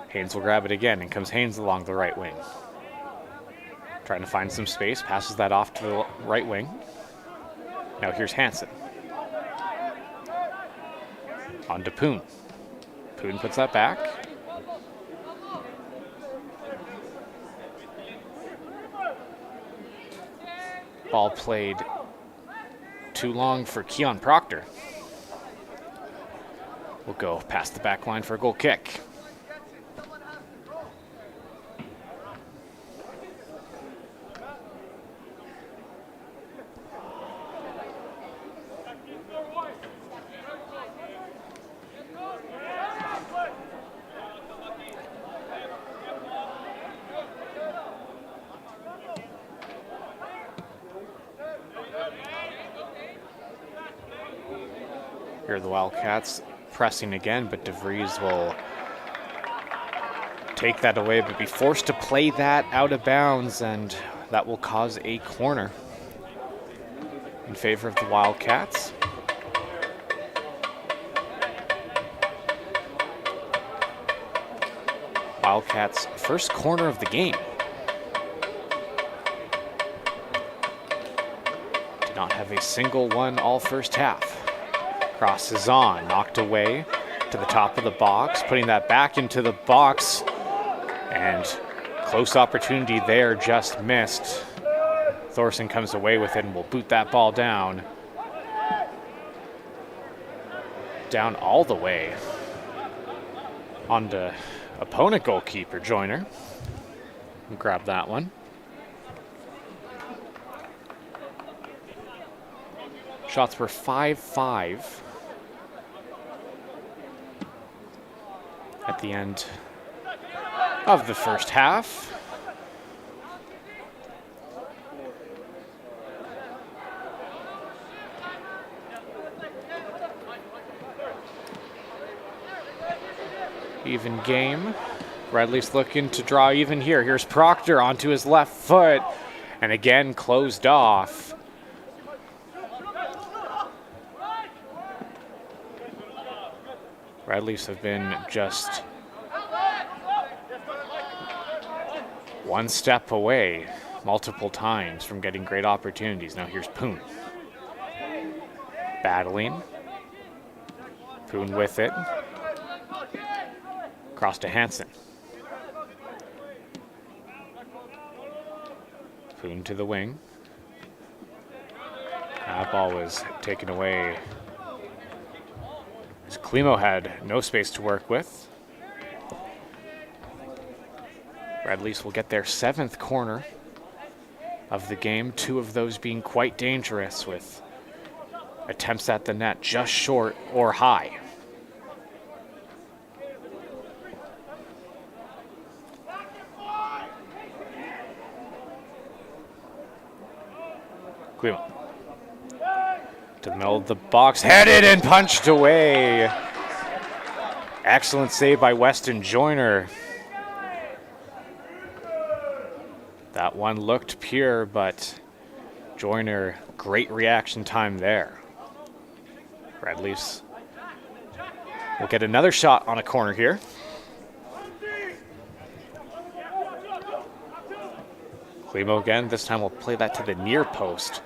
Haynes will grab it again, and comes Haynes along the right wing. Trying to find some space, passes that off to the right wing. Now here's Hansen. On to Poon. Poon puts that back. Ball played too long for Keon Proctor. We'll go past the back line for a goal kick. Here are the Wildcats pressing again, but DeVries will take that away, but be forced to play that out of bounds, and that will cause a corner in favor of the Wildcats. Wildcats' first corner of the game. Did not have a single one all first half. Crosses on, knocked away to the top of the box, putting that back into the box, and close opportunity there, just missed. Thorson comes away with it and will boot that ball down. down all the way onto opponent goalkeeper Joyner. Grab that one. Shots were 5-5 at the end of the first half. Even game. Red Leafs looking to draw even here. Here's Proctor onto his left foot, and again closed off. Red Leafs have been just one step away multiple times from getting great opportunities. Now here's Poon. Battling. Poon with it. Across to Hansen. Poon to the wing. That ball was taken away as Klimo had no space to work with. Red Leafs will get their 7th corner of the game, 2 of those being quite dangerous with attempts at the net just short or high. Klimo. To the middle of the box, headed and punched away. Excellent save by Weston Joyner. That one looked pure, but Joyner, great reaction time there. Red Leafs will get another shot on a corner here. Klimo again, this time will play that to the near post.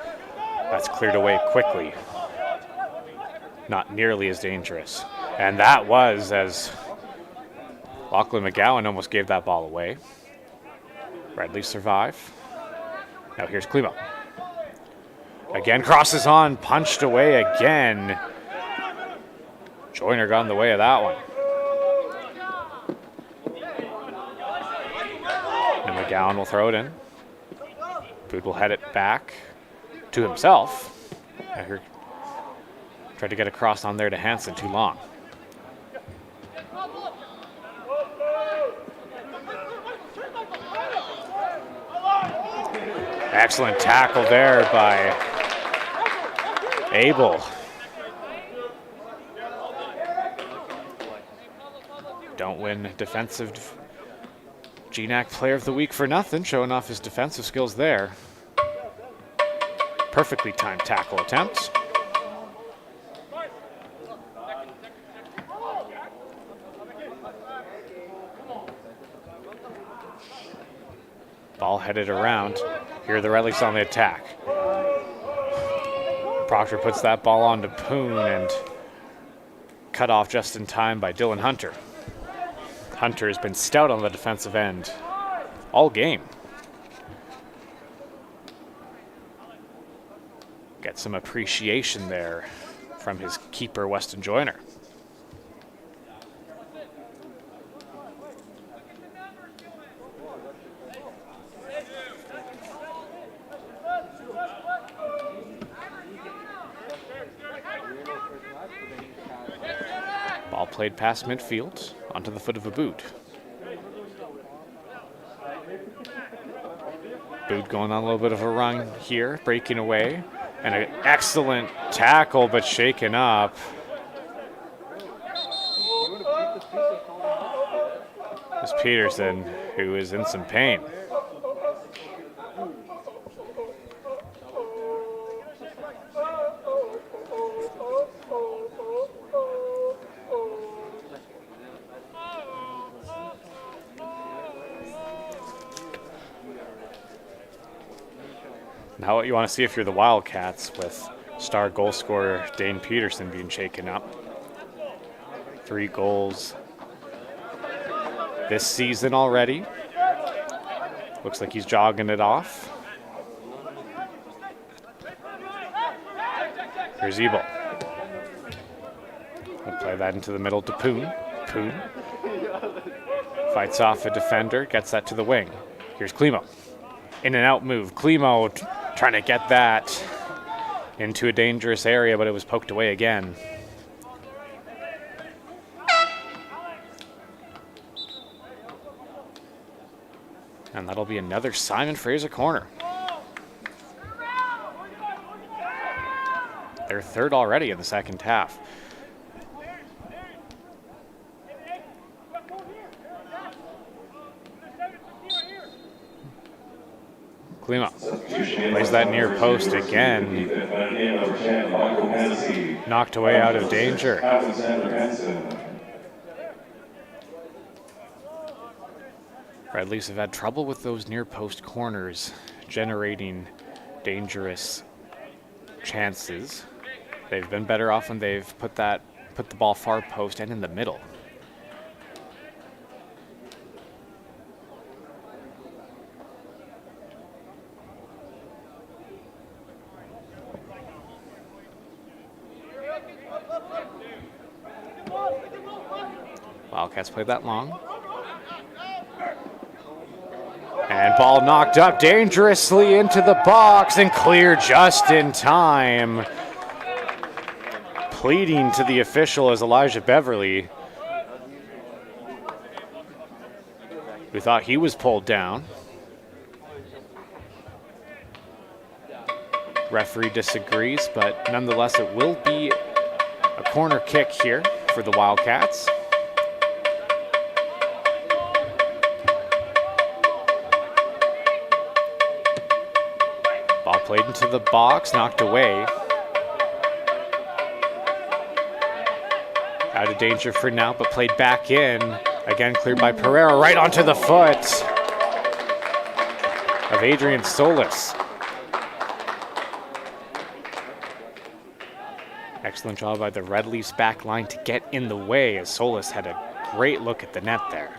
That's cleared away quickly. Not nearly as dangerous. And that was as Lachlan McGowan almost gave that ball away. Red Leafs survive. Now here's Klimo. Again, crosses on, punched away again. Joyner got in the way of that one. And McGowan will throw it in. Boot will head it back to himself. Tried to get across on there to Hansen, too long. Excellent tackle there by Abel. Don't win defensive GNAC Player of the Week for nothing, showing off his defensive skills there. Perfectly timed tackle attempt. Ball headed around. Here are the Red Leafs on the attack. Proctor puts that ball onto Poon and cut off just in time by Dylan Hunter. Hunter has been stout on the defensive end all game. Get some appreciation there from his keeper, Weston Joyner. Ball played past midfield onto the foot of a Boot. Boot going on a little bit of a run here, breaking away. And an excellent tackle, but shaken up. It's Peterson, who is in some pain. Now what you want to see if you're the Wildcats with star goal scorer Dane Peterson being shaken up. 3 goals this season already. Looks like he's jogging it off. Here's Ebel. We'll play that into the middle to Poon. Poon fights off a defender, gets that to the wing. Here's Klimo. In and out move. Klimo trying to get that into a dangerous area, but it was poked away again. And that'll be another Simon Fraser corner. Their third already in the second half. Klimo plays that near post again. Knocked away out of danger. Red Leafs have had trouble with those near post corners, generating dangerous chances. They've been better off when they've put the ball far post and in the middle. Wildcats played that long. And ball knocked up dangerously into the box and cleared just in time. Pleading to the official is Elijah Beverly, who thought he was pulled down. Referee disagrees, but nonetheless it will be a corner kick here for the Wildcats. Ball played into the box, knocked away. Out of danger for now, but played back in. Again, cleared by Pereira, right onto the foot of Adrian Solis. Excellent job by the Red Leafs back line to get in the way, as Solis had a great look at the net there.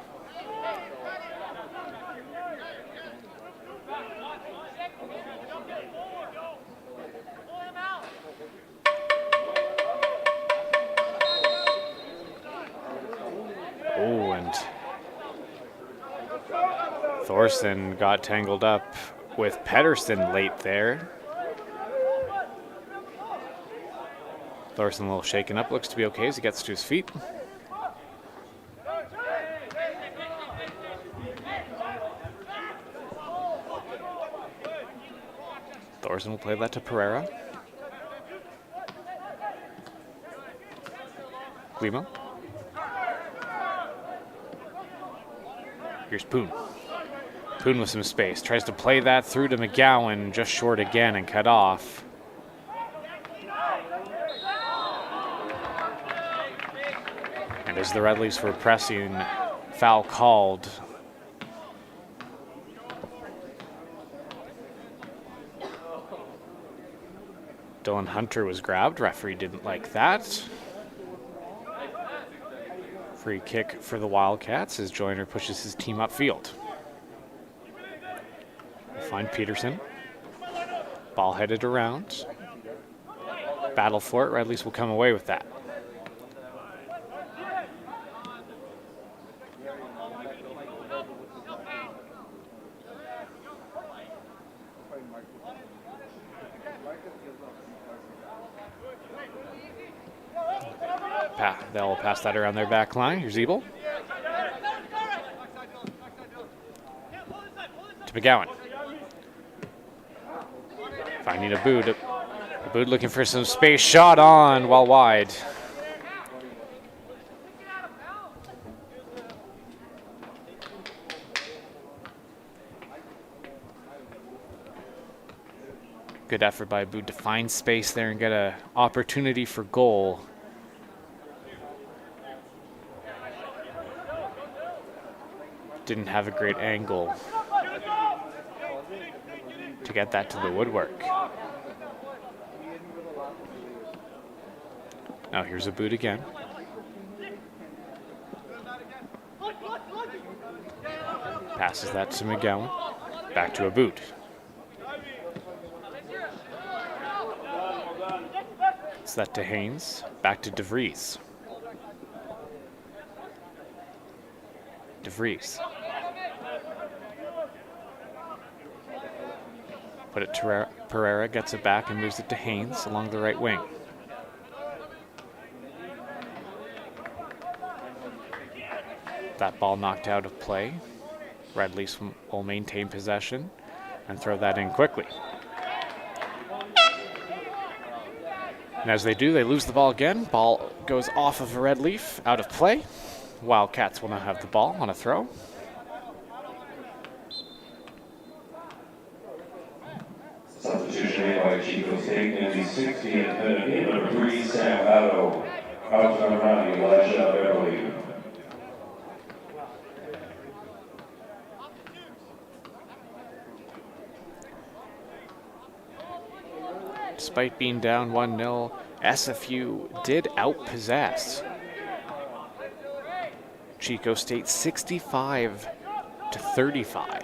Oh, and Thorson got tangled up with Pettersson late there. Thorson a little shaken up, looks to be okay as he gets to his feet. Thorson will play that to Pereira. Klimo. Here's Poon. Poon with some space. Tries to play that through to McGowan, just short again and cut off. And as the Red Leafs were pressing, foul called. Dylan Hunter was grabbed. Referee didn't like that. Free kick for the Wildcats as Joyner pushes his team upfield. We'll find Peterson. Ball headed around. Battle for it. Red Leafs will come away with that. They'll pass that around their back line. Here's Ebel. To McGowan. Finding Aboud. Aboud looking for some space. Shot on while wide. Good effort by Aboud to find space there and get an opportunity for goal. Didn't have a great angle to get that to the woodwork. Now here's Aboud again. Passes that to McGowan. Back to Aboud. It's that to Haynes. Back to DeVries. DeVries. Put it to Pereira, gets it back and moves it to Haynes along the right wing. That ball knocked out of play. Red Leafs will maintain possession and throw that in quickly. And as they do, they lose the ball again. Ball goes off of a Red Leaf, out of play. Wildcats will now have the ball on a throw. Substitution made by Chico State in the 60th minute. Number 3, Sam Addo. Out to number 9, Elijah Beverly. Despite being down 1-0, SFU did outpossess Chico State 65-35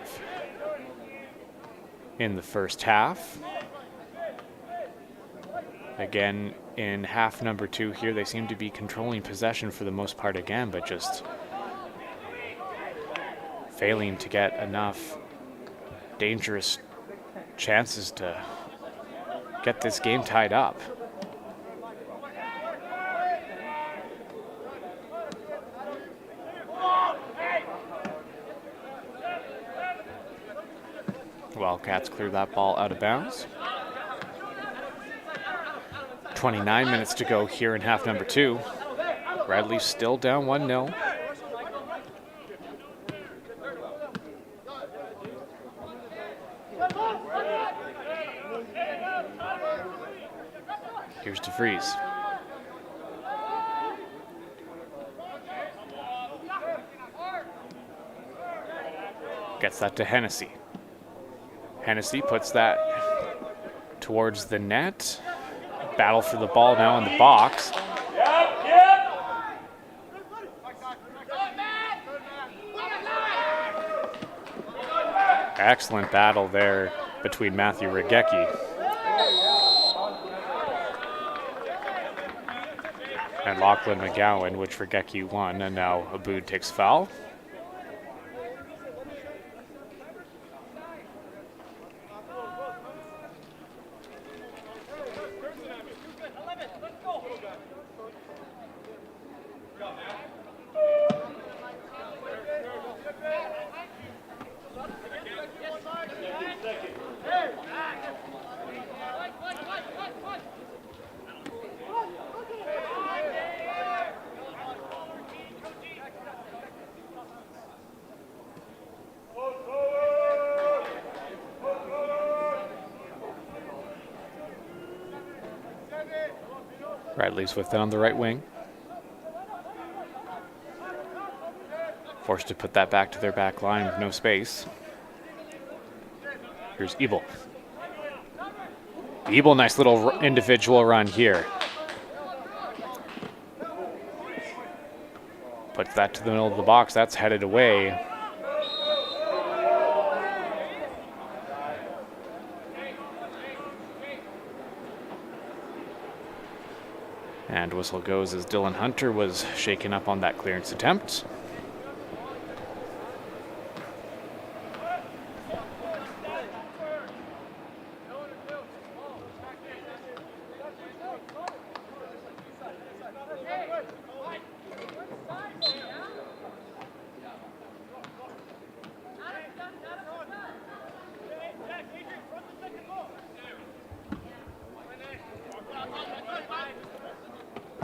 in the first half. Again, in half number 2 here, they seem to be controlling possession for the most part again, but just failing to get enough dangerous chances to get this game tied up. Wildcats clear that ball out of bounds. 29 minutes to go here in half number 2. Red Leafs still down 1-0. Here's DeVries. Gets that to Hennessy. Hennessy puts that towards the net. Battle for the ball now in the box. Excellent battle there between Matthew Regecki and Lachlan McGowan, which Regecki won, and now Aboud takes foul. Red Leafs with it on the right wing. Forced to put that back to their back line with no space. Here's Ebel. Ebel, nice little individual run here. Puts that to the middle of the box. That's headed away. And whistle goes as Dylan Hunter was shaken up on that clearance attempt.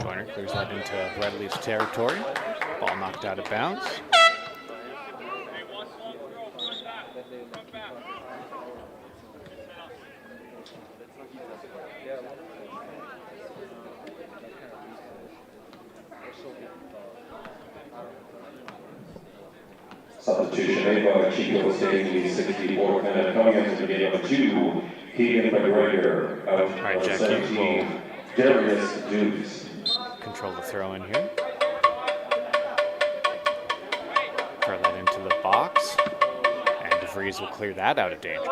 Joyner clears that into Red Leafs territory. Ball knocked out of bounds. Substitution made by Chico State in the 64th minute. Coming into the game of 2, Keegan McGregor out of right, Jack 17, Darius Dukes. Control the throw in here. Throw that into the box. And DeVries will clear that out of danger.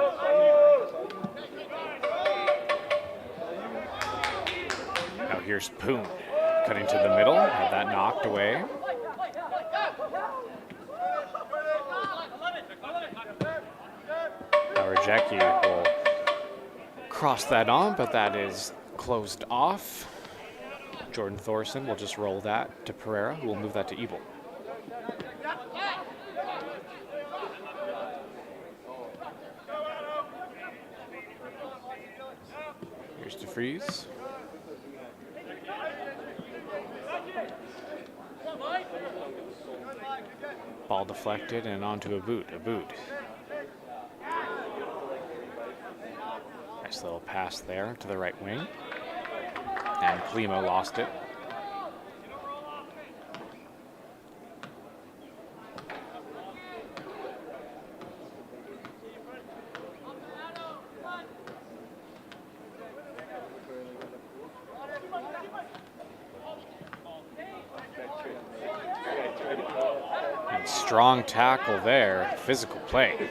Now here's Poon. Cutting to the middle. Had that knocked away. Jackie will cross that on, but that is closed off. Jordan Thorson will just roll that to Pereira, who will move that to Ebel. Here's DeFries. Ball deflected and onto a boot. Nice little pass there to the right wing. And Klimo lost it. And strong tackle there, physical play.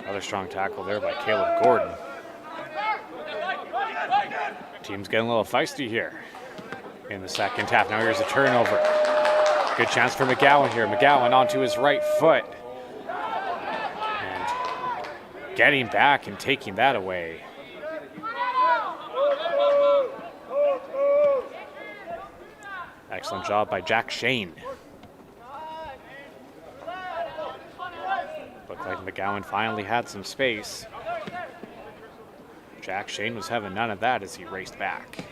Another strong tackle there by Caleb Gordon. Team's getting a little feisty here in the second half. Now here's a turnover. Good chance for McGowan here. McGowan onto his right foot. And getting back and taking that away. Excellent job by Jack Shane. Looked like McGowan finally had some space. Jack Shane was having none of that as he raced back.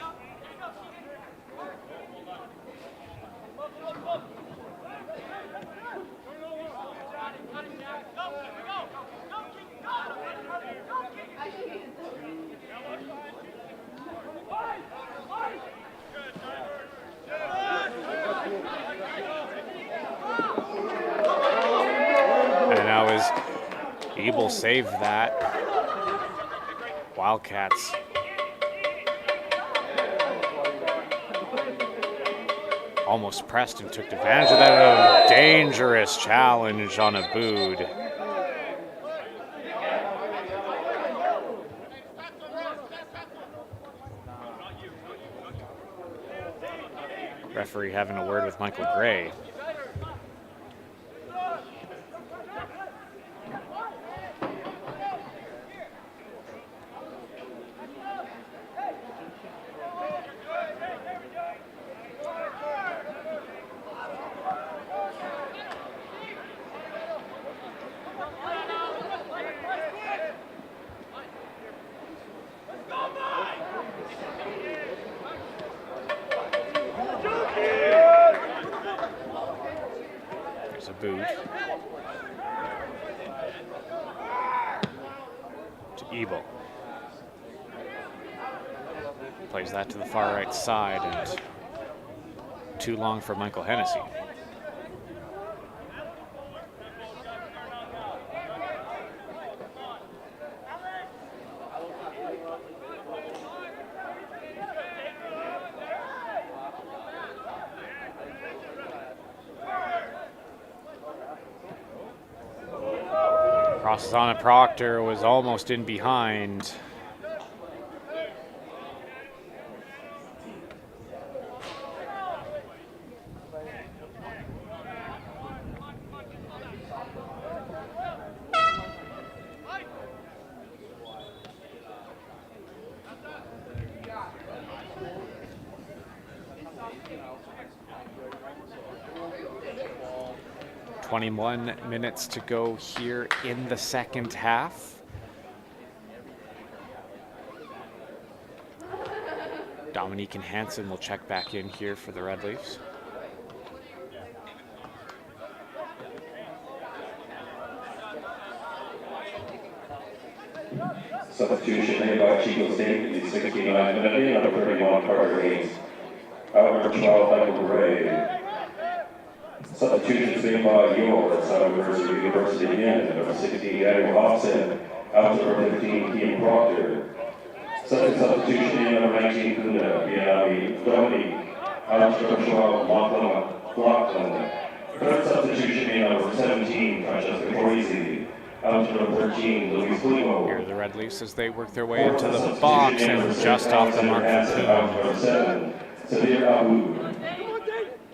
Ebel saved that. Wildcats almost pressed and took advantage of that. A dangerous challenge on Abood. Referee having a word with Michael Gray. Boot to Ebel. Plays that to the far right side and too long for Michael Hennessy. Crosses on a Proctor, was almost in behind. .21 minutes to go here in the second half. Dominique and Hansen will check back in here for the Red Leafs. Substitution made by Chico State, the 69th minute, number 31, Carter Hayes. Out number 12, Michael Gray. Substitutions made by York, University again, number 16, Edward Hobson. Out number 15, Keith Proctor. Second substitution in number 19, Kuna, Bianabi, Dominique. Out number 12, Montauk. Third substitution in number 17, Francesca Parisi. Out number 13, Louis Klimo. Here are the Red Leafs as they work their way into the box and just off the mark for Kuhn. Severe Abu.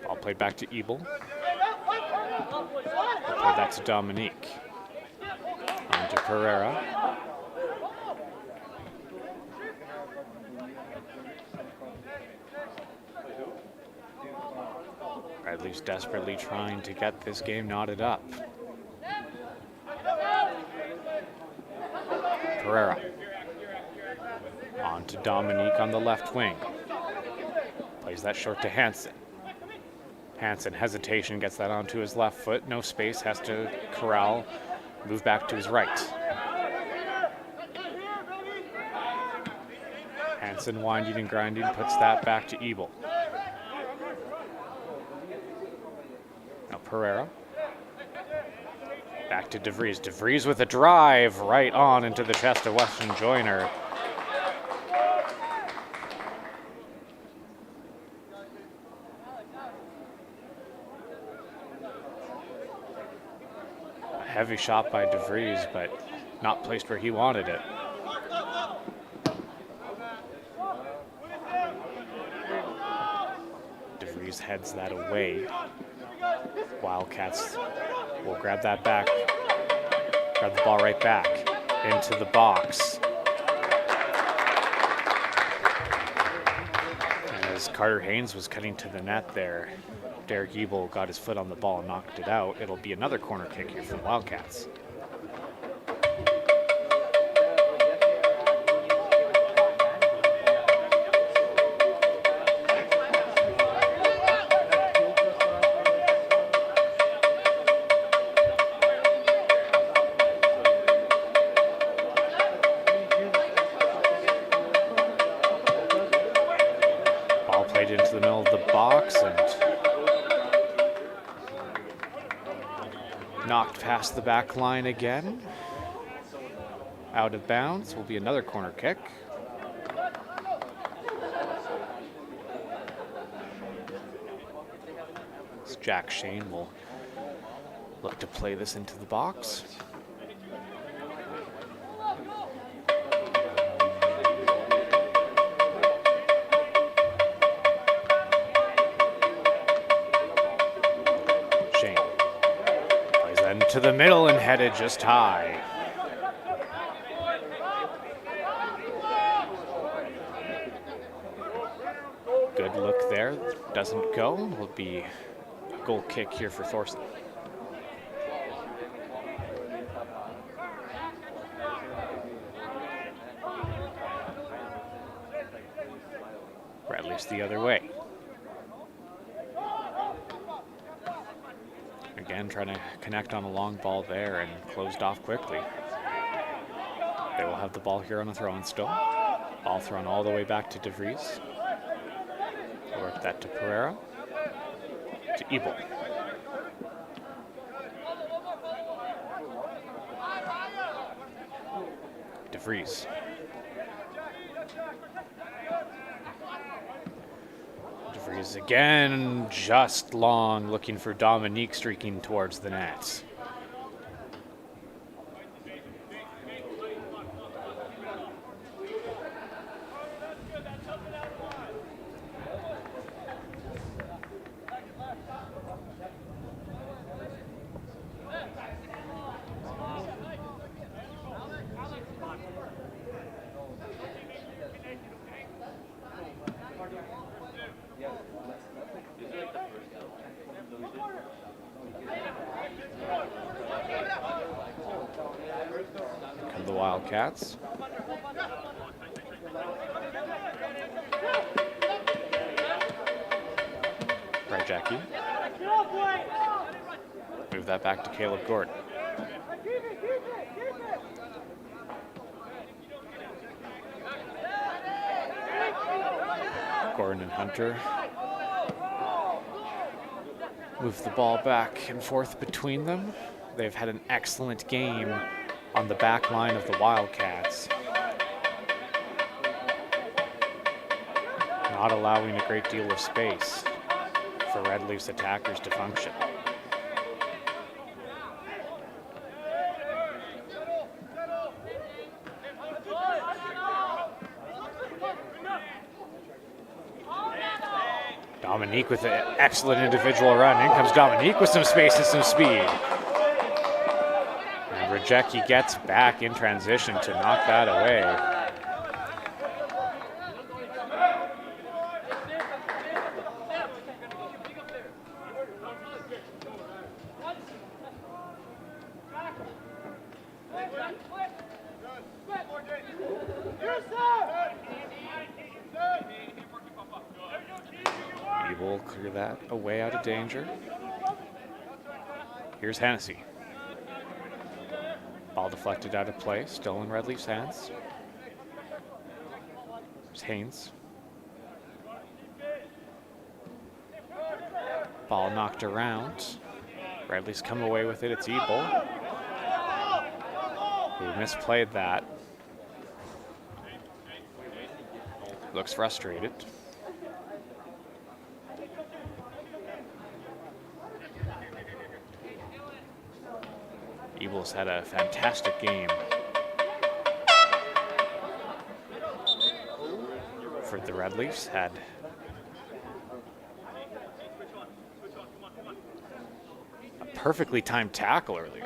Ball played back to Ebel. Play back to Dominique. On to Pereira. Redleaf's desperately trying to get this game knotted up. Pereira. On to Dominique on the left wing. Plays that short to Hansen. Hansen, hesitation, gets that onto his left foot. No space, has to corral, move back to his right. Hansen winding and grinding, puts that back to Ebel. Now Pereira. Back to DeVries. DeVries with a drive right on into the chest of Weston Joyner. A heavy shot by DeVries, but not placed where he wanted it. DeVries heads that away. Wildcats will grab that back, grab the ball right back into the box. And as Carter Haynes was cutting to the net there, Derek Ebel got his foot on the ball and knocked it out. It'll be another corner kick here for the Wildcats. Into the middle of the box and knocked past the back line again. Out of bounds will be another corner kick. As Jack Shane will look to play this into the box. To the middle and headed just high. Good look there. Doesn't go. Will be a goal kick here for Thorson. Redleaf's the other way. Again, trying to connect on a long ball there and closed off quickly. They will have the ball here on a throw-in still. Ball thrown all the way back to DeVries. Work that to Pereira. To Ebel. DeVries. DeVries again, just long, looking for Dominique streaking towards the net. Come the Wildcats. Right, Jackie. Move that back to Caleb Gordon. Gordon and Hunter move the ball back and forth between them. They've had an excellent game on the back line of the Wildcats, not allowing a great deal of space for Redleaf's attackers to function. Dominique with an excellent individual run. In comes Dominique with some space and some speed. And Rajecki gets back in transition to knock that away. Will clear that away out of danger. Here's Hennessy. Ball deflected out of play, still in Redleaf's hands. Here's Haynes. Ball knocked around. Redleaf's come away with it. It's Ebel who misplayed that. Looks frustrated. Ebel's had a fantastic game for the Redleafs. Had a perfectly timed tackle earlier.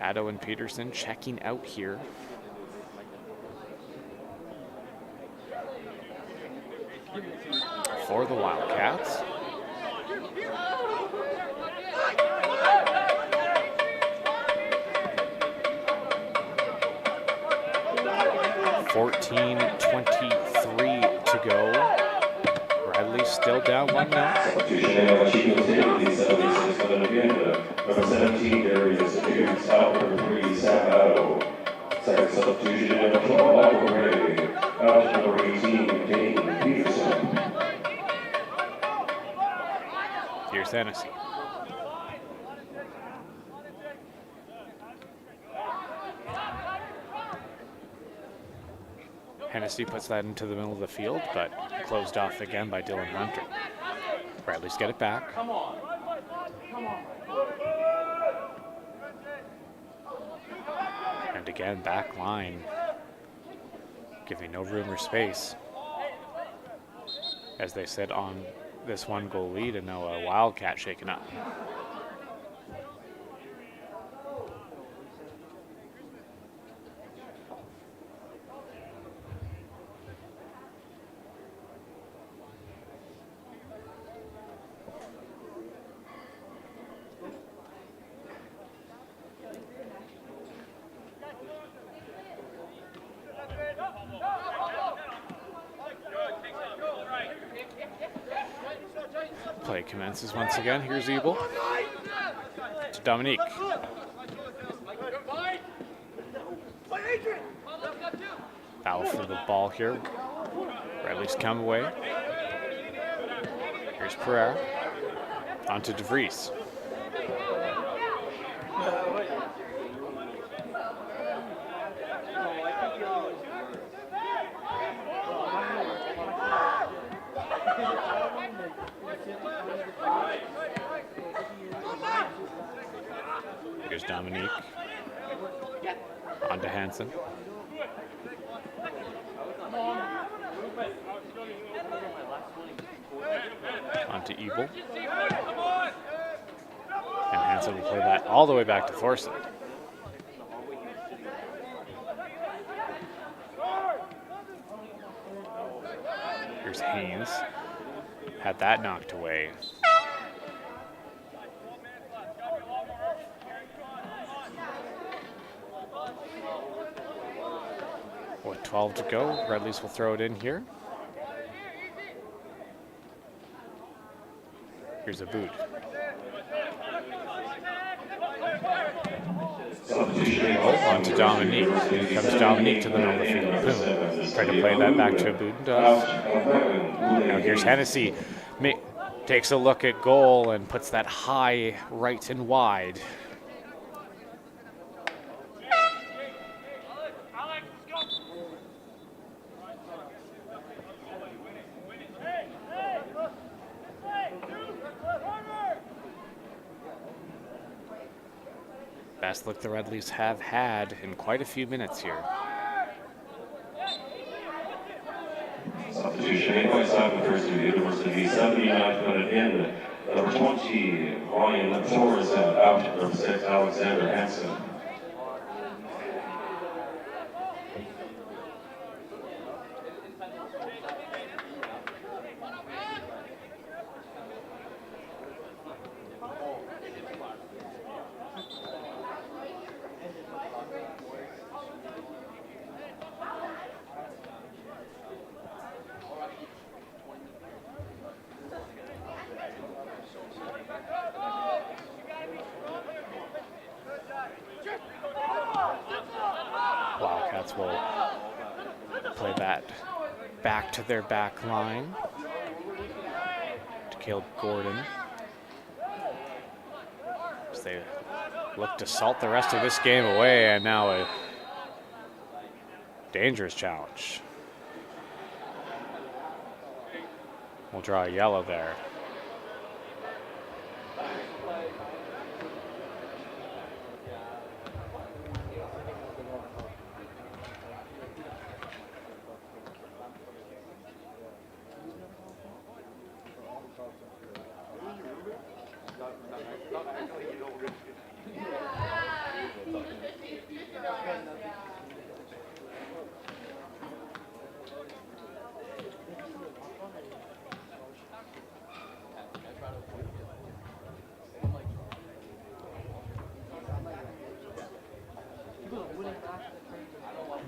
Addo and Peterson checking out here. For the Wildcats. .23 to go. Bradley still down 1-0. Chico number 17, Darius Hughes, out number 3, Sam. Second substitution, number 12, Michael Ray. Out number 18, Dane Peterson. Here's Hennessy. Hennessy puts that into the middle of the field, but closed off again by Dylan Hunter. Bradley's get it back. Come on. Come on. And again, back line, giving no room or space. As they said, on this 1-goal lead, and now a Wildcat shaken up. Play commences once again. Here's Ebel to Dominique. Battle for the ball here. Redleaf's come away. Here's Pereira. On to DeVries. Here's Dominique. On to Hansen. On to Ebel. And Hansen will play that all the way back to Thorson. Here's Haynes. Had that knocked away. With 12 to go, Redleafs will throw it in here. Here's a boot. On to Dominique. Here comes Dominique to the middle of the field. Boom. Trying to play that back to a boot and does. Now here's Hennessy. Takes a look at goal and puts that high right and wide. Best look the Red Leafs have had in quite a few minutes here. Substitution made by Simon Fraser, University, 79th minute in. Number 20, Ryan Torres, and out. Number 6, Alexander Hansen. Wildcats will play that back to their back line. To Caleb Gordon. As they look to salt the rest of this game away, and now a dangerous challenge. We'll draw a yellow there.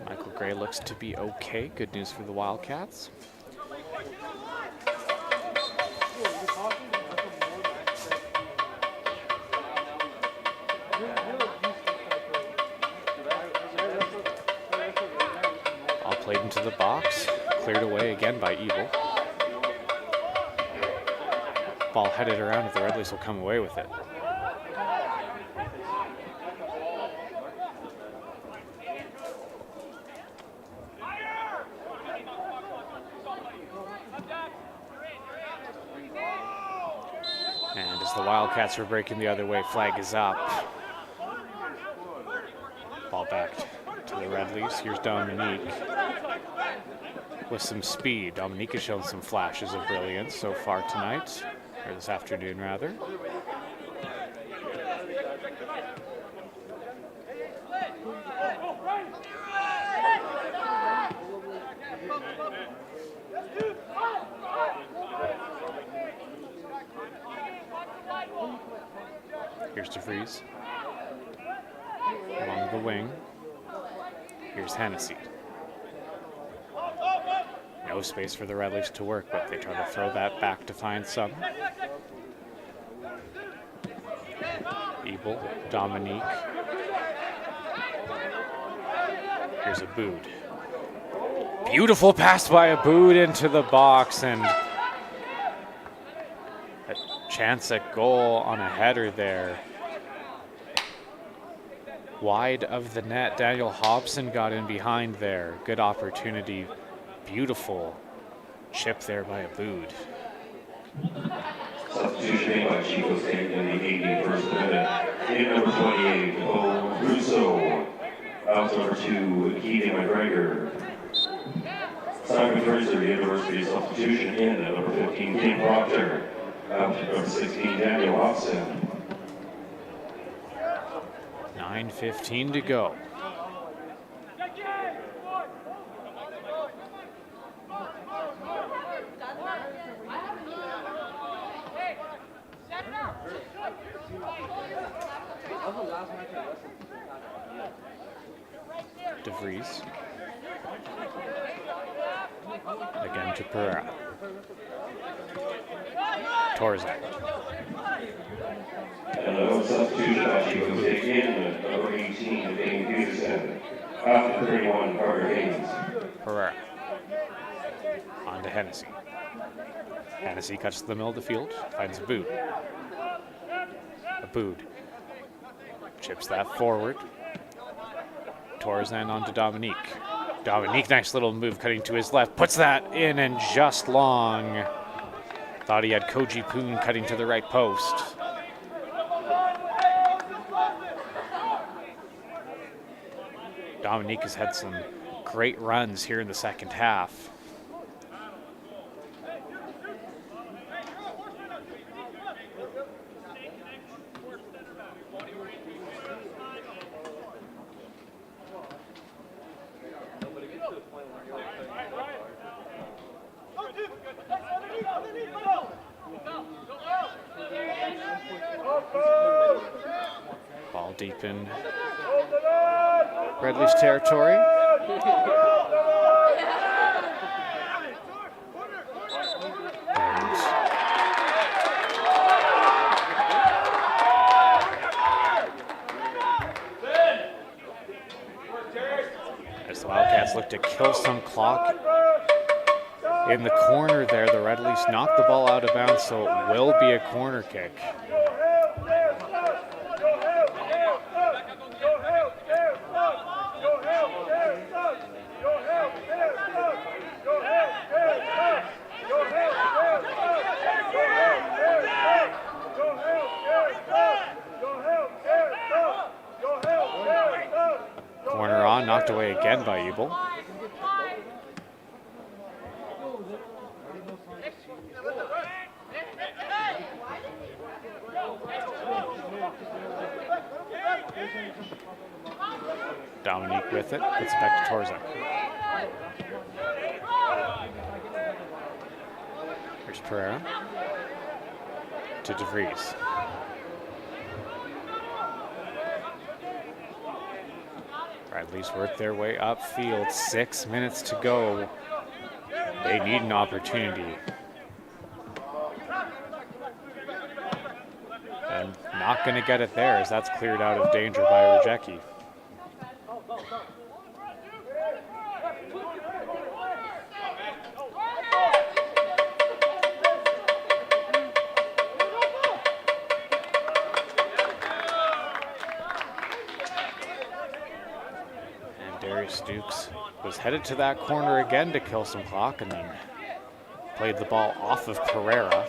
Michael Gray looks to be okay. Good news for the Wildcats. All played into the box. Cleared away again by Evil. Ball headed around if the Red Leafs will come away with it. And as the Wildcats are breaking the other way, flag is up. Ball back to the Red Leafs. Here's Dominique with some speed. Dominique has shown some flashes of brilliance so far tonight, or this afternoon rather. Here's DeVries along the wing. Here's Hennessy. No space for the Red Leafs to work with. They try to throw that back to find some. Ebel, Dominique. Here's Aboud. Beautiful pass by Aboud into the box, and a chance at goal on a header there. Wide of the net. Daniel Hobson got in behind there. Good opportunity. Beautiful chip there by Aboud. Substitution made by Chico State in the 81st minute. In number 28, Bo Russo. Out number 2, Keaton McGregor. Simon Fraser, University substitution in at number 15, Kim Proctor. Out number 16, Daniel Hobson. 9:15 to go. DeVries. Again to Pereira. Torzak. And a substitution by Chico State in number 18, Dane Peterson. Out 31, Carter Haynes. Pereira. On to Hennessy. Hennessy cuts to the middle of the field, finds Aboud. Aboud chips that forward. Torzan on to Dominique. Dominique, nice little move cutting to his left, puts that in and just long. Thought he had Koji Poon cutting to the right post. Dominique has had some great runs here in the second half. Ball deep in Redleaf's territory. As the Wildcats look to kill some clock in the corner there, the Red Leafs knocked the ball out of bounds, so it will be a corner kick. Corner on, knocked away again by Ebel. Dominique with it, puts it back to Torza. Here's Pereira to DeVries. Bradley's worked their way upfield. 6 minutes to go. They need an opportunity. And not going to get it there as that's cleared out of danger by Rajecki. Dukes was headed to that corner again to kill some clock and then played the ball off of Pereira.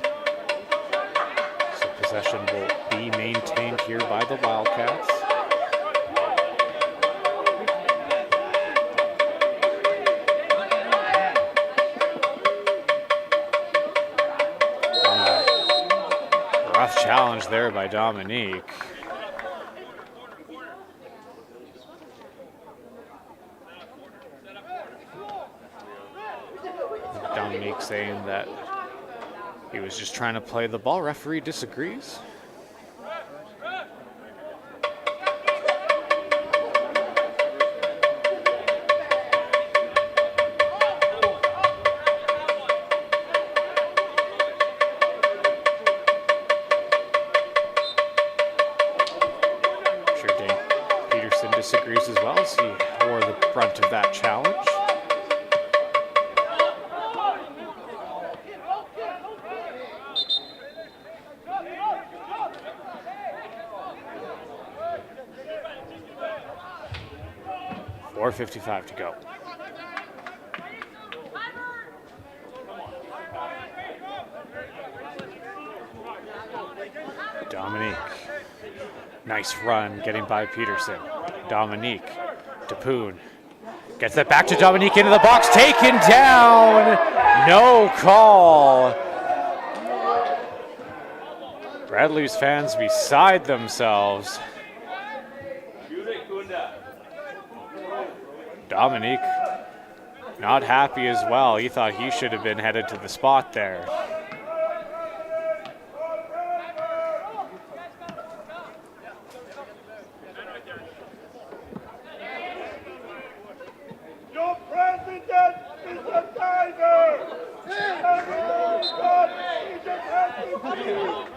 So possession will be maintained here by the Wildcats. Rough challenge there by Dominique. Dominique saying that he was just trying to play the ball. Referee disagrees. Sure, Dane Peterson disagrees as well as he wore the brunt of that challenge. .4:55 to go. Dominique. Nice run getting by Peterson. Dominique. DePoon. Gets that back to Dominique into the box. Taken down. No call. Bradley's fans beside themselves. Dominique not happy as well. He thought he should have been headed to the spot there. Your president is a tiger! God, he just has to see.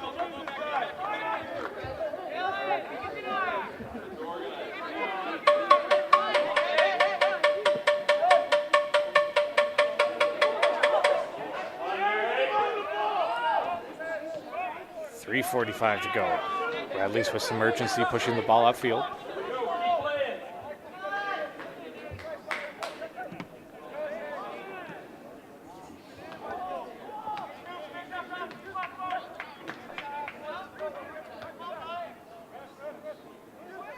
3:45 to go. Bradley's with some urgency pushing the ball upfield.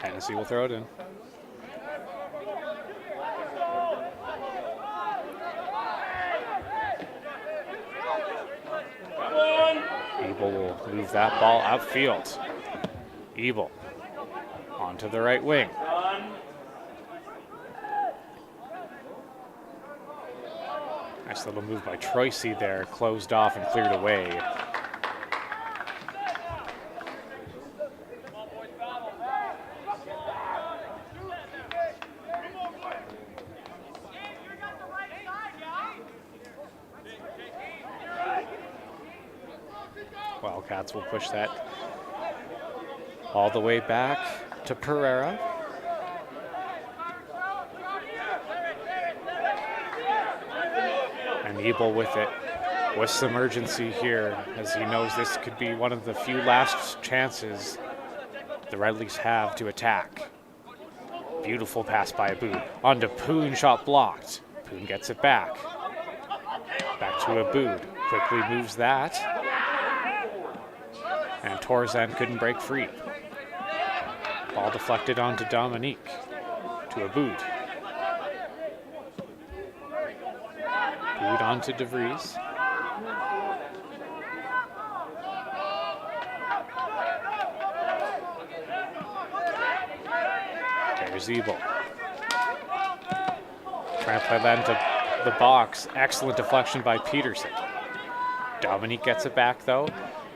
Hennessy will throw it in. Move that ball outfield. Ebel onto the right wing. Nice little move by Troisi there, closed off and cleared away. Wildcats will push that all the way back to Pereira. And Ebel with it, with some urgency here, as he knows this could be one of the few last chances the Red Leafs have to attack. Beautiful pass by Aboud. On to Poon, shot blocked. Poon gets it back. Back to Aboud. Quickly moves that. And Torzan couldn't break free. Ball deflected onto Dominique. To Aboud. Aboud onto DeVries. There's Ebel. Trying to play that into the box. Excellent deflection by Peterson. Dominique gets it back though.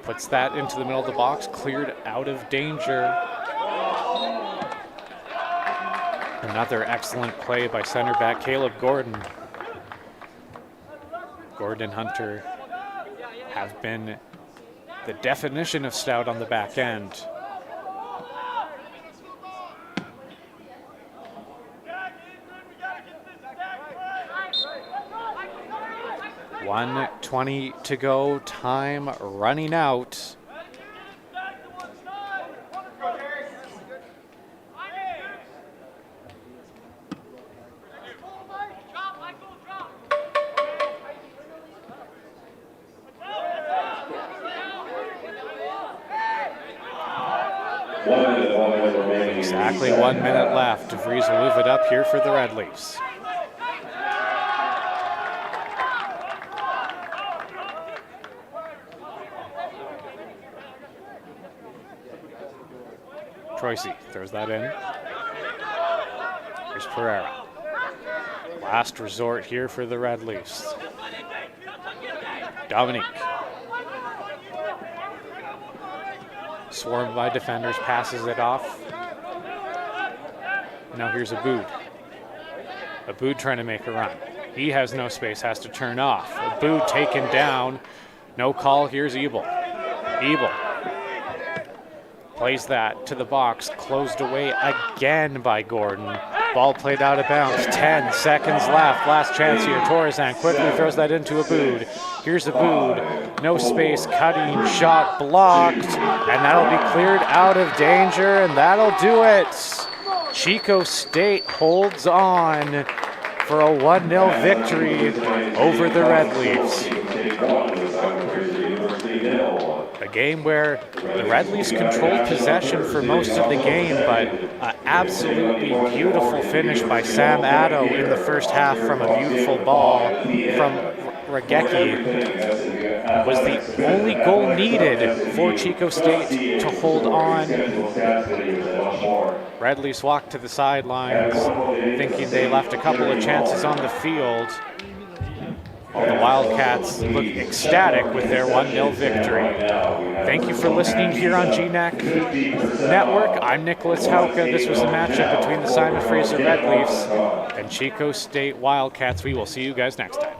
Puts that into the middle of the box. Cleared out of danger. Another excellent play by center back Caleb Gordon. Gordon and Hunter have been the definition of stout on the back end. .120 to go, time running out. Exactly 1 minute left. DeVries will move it up here for the Red Leafs. Troisi throws that in. Here's Pereira. Last resort here for the Red Leafs. Dominique. Swarmed by defenders, passes it off. Now here's Aboud. Aboud trying to make a run. He has no space, has to turn off. Aboud taken down. No call, here's Ebel. Ebel plays that to the box, closed away again by Gordon. Ball played out of bounds, 10 seconds left. Last chance here, Torzan quickly throws that into Aboud. Here's Aboud, no space, cutting, shot blocked, and that'll be cleared out of danger, and that'll do it. Chico State holds on for a 1-0 victory over the Red Leafs. A game where the Red Leafs controlled possession for most of the game, but an absolutely beautiful finish by Sam Addo in the first half from a beautiful ball from Ragecki was the only goal needed for Chico State to hold on. Red Leafs walked to the sidelines thinking they left a couple of chances on the field. While the Wildcats look ecstatic with their 1-0 victory. Thank you for listening here on GNAC Network. I'm Nicholas Hauka. This was a matchup between the Simon Fraser Red Leafs and Chico State Wildcats. We will see you guys next time.